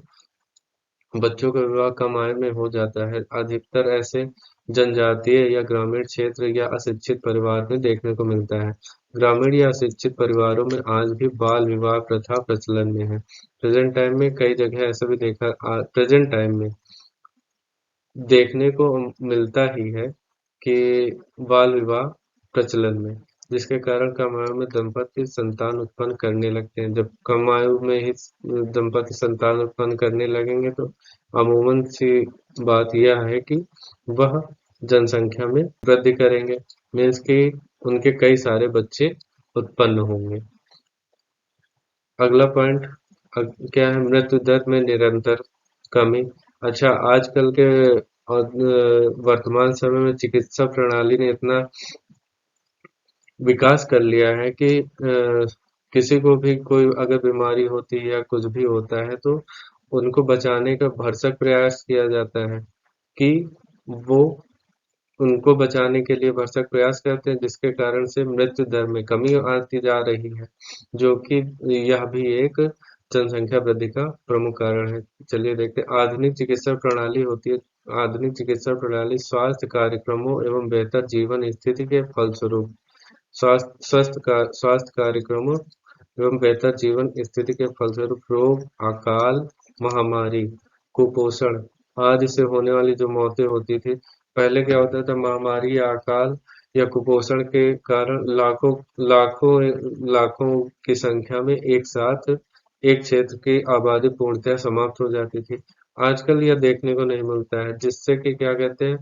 बच्चों का विवाह कम आयु में हो जाता है, अधिकतर ऐसे जनजातीय या ग्रामीण क्षेत्र या अशिक्षित परिवार में देखने को मिलता है। ग्रामीण या अशिक्षित परिवारों में आज भी बाल विवाह प्रथा प्रचलन में है। प्रेजेंट टाइम में कई जगह ऐसा भी प्रेजेंट टाइम में देखने को मिलता ही है कि बाल विवाह प्रचलन में, जिसके कारण कम आयु में दंपति संतान उत्पन्न करने लगते हैं। जब कम आयु में ही दंपति संतान उत्पन्न करने लगेंगे तो अमूमन सी बात यह है कि वह जनसंख्या में वृद्धि करेंगे, मीन्स कि उनके कई सारे बच्चे उत्पन्न होंगे। अगला पॉइंट क्या है, मृत्यु दर में निरंतर कमी। अच्छा, आजकल के वर्तमान समय में चिकित्सा प्रणाली ने इतना विकास कर लिया है कि किसी को भी कोई अगर बीमारी होती है या कुछ भी होता है तो उनको बचाने का भरसक प्रयास किया जाता है कि वो उनको बचाने के लिए भरसक प्रयास करते हैं, जिसके कारण से मृत्यु दर में कमी आती जा रही है, जो कि यह भी एक जनसंख्या वृद्धि का प्रमुख कारण है। चलिए देखते हैं, आधुनिक चिकित्सा प्रणाली होती है। आधुनिक चिकित्सा प्रणाली स्वास्थ्य कार्यक्रमों एवं बेहतर जीवन स्थिति के फलस्वरूप स्वास्थ्य कार्यक्रमों एवं बेहतर जीवन स्थिति के फलस्वरूप रोग, अकाल, महामारी, कुपोषण आदि से होने वाली जो मौतें होती थी, पहले क्या होता था, महामारी या अकाल या कुपोषण के कारण लाखों लाखों लाखों की संख्या में एक साथ एक क्षेत्र की आबादी पूर्णतः समाप्त हो जाती थी। आजकल यह देखने को नहीं मिलता है, जिससे कि क्या कहते हैं,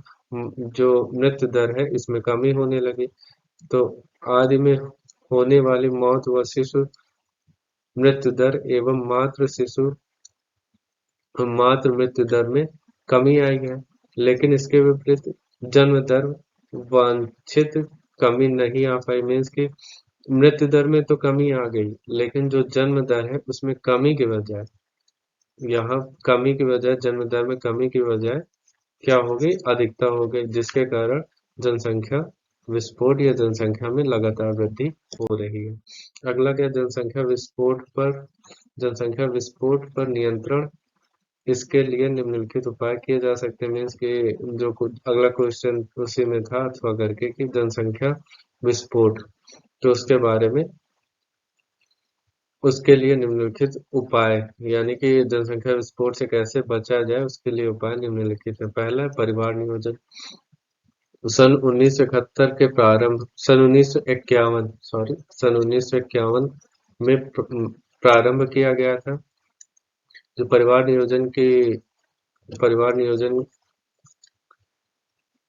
जो मृत्यु दर है इसमें कमी होने लगी। तो आदि में होने वाली मौत व शिशु मृत्यु दर एवं मातृ मृत्यु दर में कमी आई है, लेकिन इसके विपरीत जन्म दर वांछित कमी नहीं आ पाई, मीन्स की मृत्यु दर में तो कमी आ गई, लेकिन जो जन्म दर है उसमें कमी के बजाय, यहाँ कमी की बजाय जन्म दर में कमी की बजाय क्या हो गई, अधिकता हो गई, जिसके कारण जनसंख्या विस्फोट या जनसंख्या में लगातार वृद्धि हो रही है। अगला क्या, जनसंख्या विस्फोट पर नियंत्रण। इसके लिए निम्नलिखित उपाय किए जा सकते हैं, मीन्स कि जो कुछ अगला क्वेश्चन उसी में था अथवा करके कि जनसंख्या विस्फोट, तो उसके बारे में उसके लिए निम्नलिखित उपाय, यानी कि जनसंख्या विस्फोट से कैसे बचा जाए उसके लिए उपाय निम्नलिखित है। पहला है परिवार नियोजन। सन 1971 के प्रारंभ सन 1951 सॉरी सन 1951 में प्रारंभ किया गया था। जो परिवार नियोजन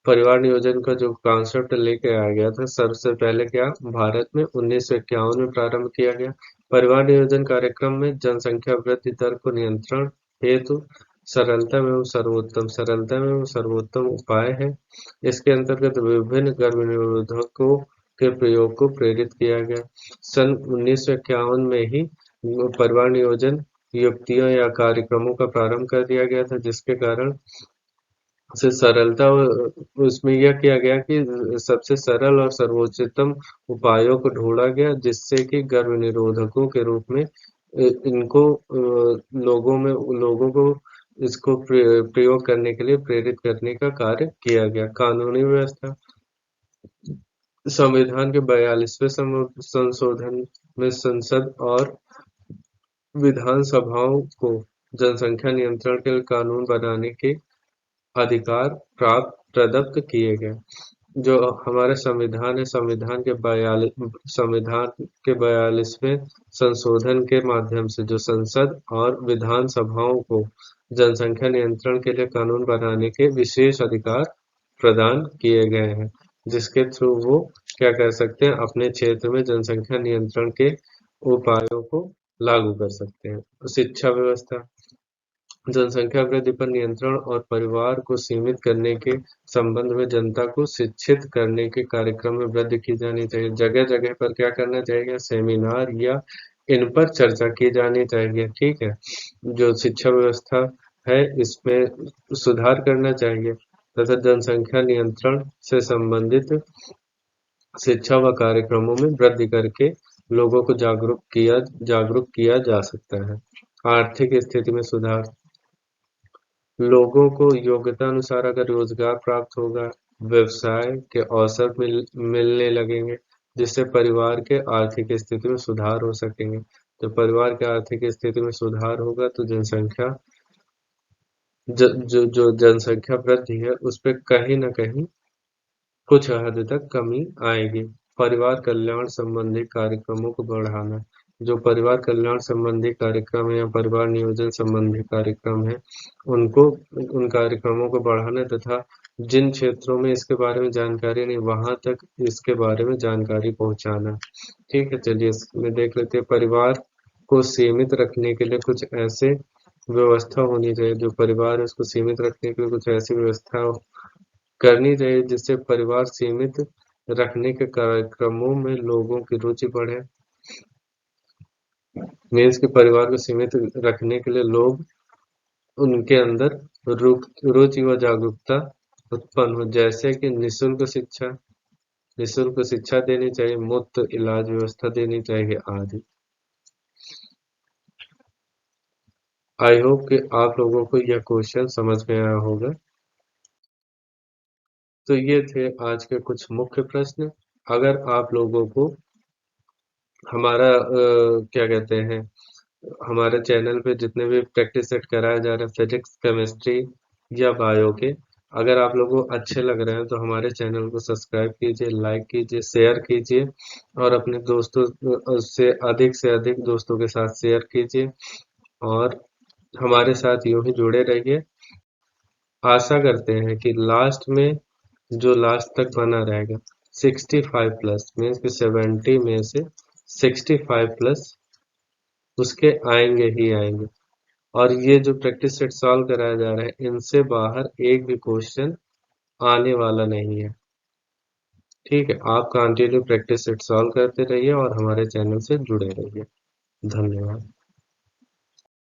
परिवार नियोजन का जो कॉन्सेप्ट लेके आया गया था, सबसे पहले क्या भारत में 1951 में प्रारंभ किया गया। परिवार नियोजन कार्यक्रम में जनसंख्या वृद्धि दर को नियंत्रण हेतु सरलता एवं सर्वोत्तम उपाय है। इसके अंतर्गत विभिन्न गर्भ निरोधकों के प्रयोग को प्रेरित किया गया। सन 1951 में ही परिवार नियोजन युक्तियों या कार्यक्रमों का प्रारंभ कर दिया गया था, जिसके कारण से सरलता उसमें यह किया गया कि सबसे सरल और सर्वोत्तम उपायों को ढूंढा गया, जिससे कि गर्भ निरोधकों के रूप में इनको लोगों को इसको प्रयोग करने के लिए प्रेरित करने का कार्य किया गया। कानूनी व्यवस्था, संविधान के 42वें संशोधन में संसद और विधानसभाओं को जनसंख्या नियंत्रण के लिए कानून बनाने के अधिकार प्रदत्त किए गए। जो हमारे संविधान है, संविधान के 42वें संशोधन के माध्यम से जो संसद और विधानसभाओं को जनसंख्या नियंत्रण के लिए कानून बनाने के विशेष अधिकार प्रदान किए गए हैं, जिसके थ्रू वो क्या कर सकते हैं, अपने क्षेत्र में जनसंख्या नियंत्रण के उपायों को लागू कर सकते हैं। शिक्षा व्यवस्था, जनसंख्या वृद्धि पर नियंत्रण और परिवार को सीमित करने के संबंध में जनता को शिक्षित करने के कार्यक्रम में वृद्धि की जानी चाहिए। जगह जगह पर क्या करना चाहिए, सेमिनार या इन पर चर्चा की जानी चाहिए। ठीक है, जो शिक्षा व्यवस्था है इसमें सुधार करना चाहिए तथा जनसंख्या नियंत्रण से संबंधित शिक्षा व कार्यक्रमों में वृद्धि करके लोगों को जागरूक किया जा सकता है। आर्थिक स्थिति में सुधार, लोगों को योग्यता अनुसार अगर रोजगार प्राप्त होगा, व्यवसाय के अवसर मिलने लगेंगे, जिससे परिवार के आर्थिक स्थिति में सुधार हो सकेंगे। जब परिवार के आर्थिक स्थिति में सुधार होगा तो जो जनसंख्या वृद्धि है उस पर कहीं ना कहीं कुछ हद तक कमी आएगी। परिवार कल्याण संबंधी कार्यक्रमों को बढ़ाना, जो परिवार कल्याण संबंधी कार्यक्रम है या परिवार नियोजन संबंधी कार्यक्रम है, उनको उन कार्यक्रमों को बढ़ाना तथा जिन क्षेत्रों में इसके बारे में जानकारी नहीं वहां तक इसके बारे में जानकारी पहुंचाना। ठीक है, चलिए इसमें देख लेते हैं। परिवार को सीमित रखने के लिए कुछ ऐसे व्यवस्था होनी चाहिए, जो परिवार है उसको सीमित रखने के लिए कुछ ऐसी व्यवस्था करनी चाहिए जिससे परिवार सीमित रखने के कार्यक्रमों में लोगों की रुचि बढ़े। मीन्स कि परिवार को सीमित रखने के लिए लोग उनके अंदर रुचि व जागरूकता उत्पन्न हो, जैसे कि निःशुल्क शिक्षा देनी चाहिए, मुफ्त इलाज व्यवस्था देनी चाहिए आदि। आई होप कि आप लोगों को यह क्वेश्चन समझ में आया होगा। तो ये थे आज के कुछ मुख्य प्रश्न। अगर आप लोगों को हमारा क्या कहते हैं, हमारे चैनल पे जितने भी प्रैक्टिस सेट कराया जा रहा है फिजिक्स, केमिस्ट्री या बायो के, अगर आप लोगों को अच्छे लग रहे हैं तो हमारे चैनल को सब्सक्राइब कीजिए, लाइक कीजिए, शेयर कीजिए और अपने दोस्तों से अधिक दोस्तों के साथ शेयर कीजिए और हमारे साथ यूं ही जुड़े रहिए। आशा करते हैं कि लास्ट में जो लास्ट तक बना रहेगा 65+ मीन्स कि 70 में से 65+ उसके आएंगे ही आएंगे। और ये जो प्रैक्टिस सेट सॉल्व कराया जा रहा है इनसे बाहर एक भी क्वेश्चन आने वाला नहीं है। ठीक है, आप कंटिन्यू प्रैक्टिस सेट सॉल्व करते रहिए और हमारे चैनल से जुड़े रहिए। धन्यवाद।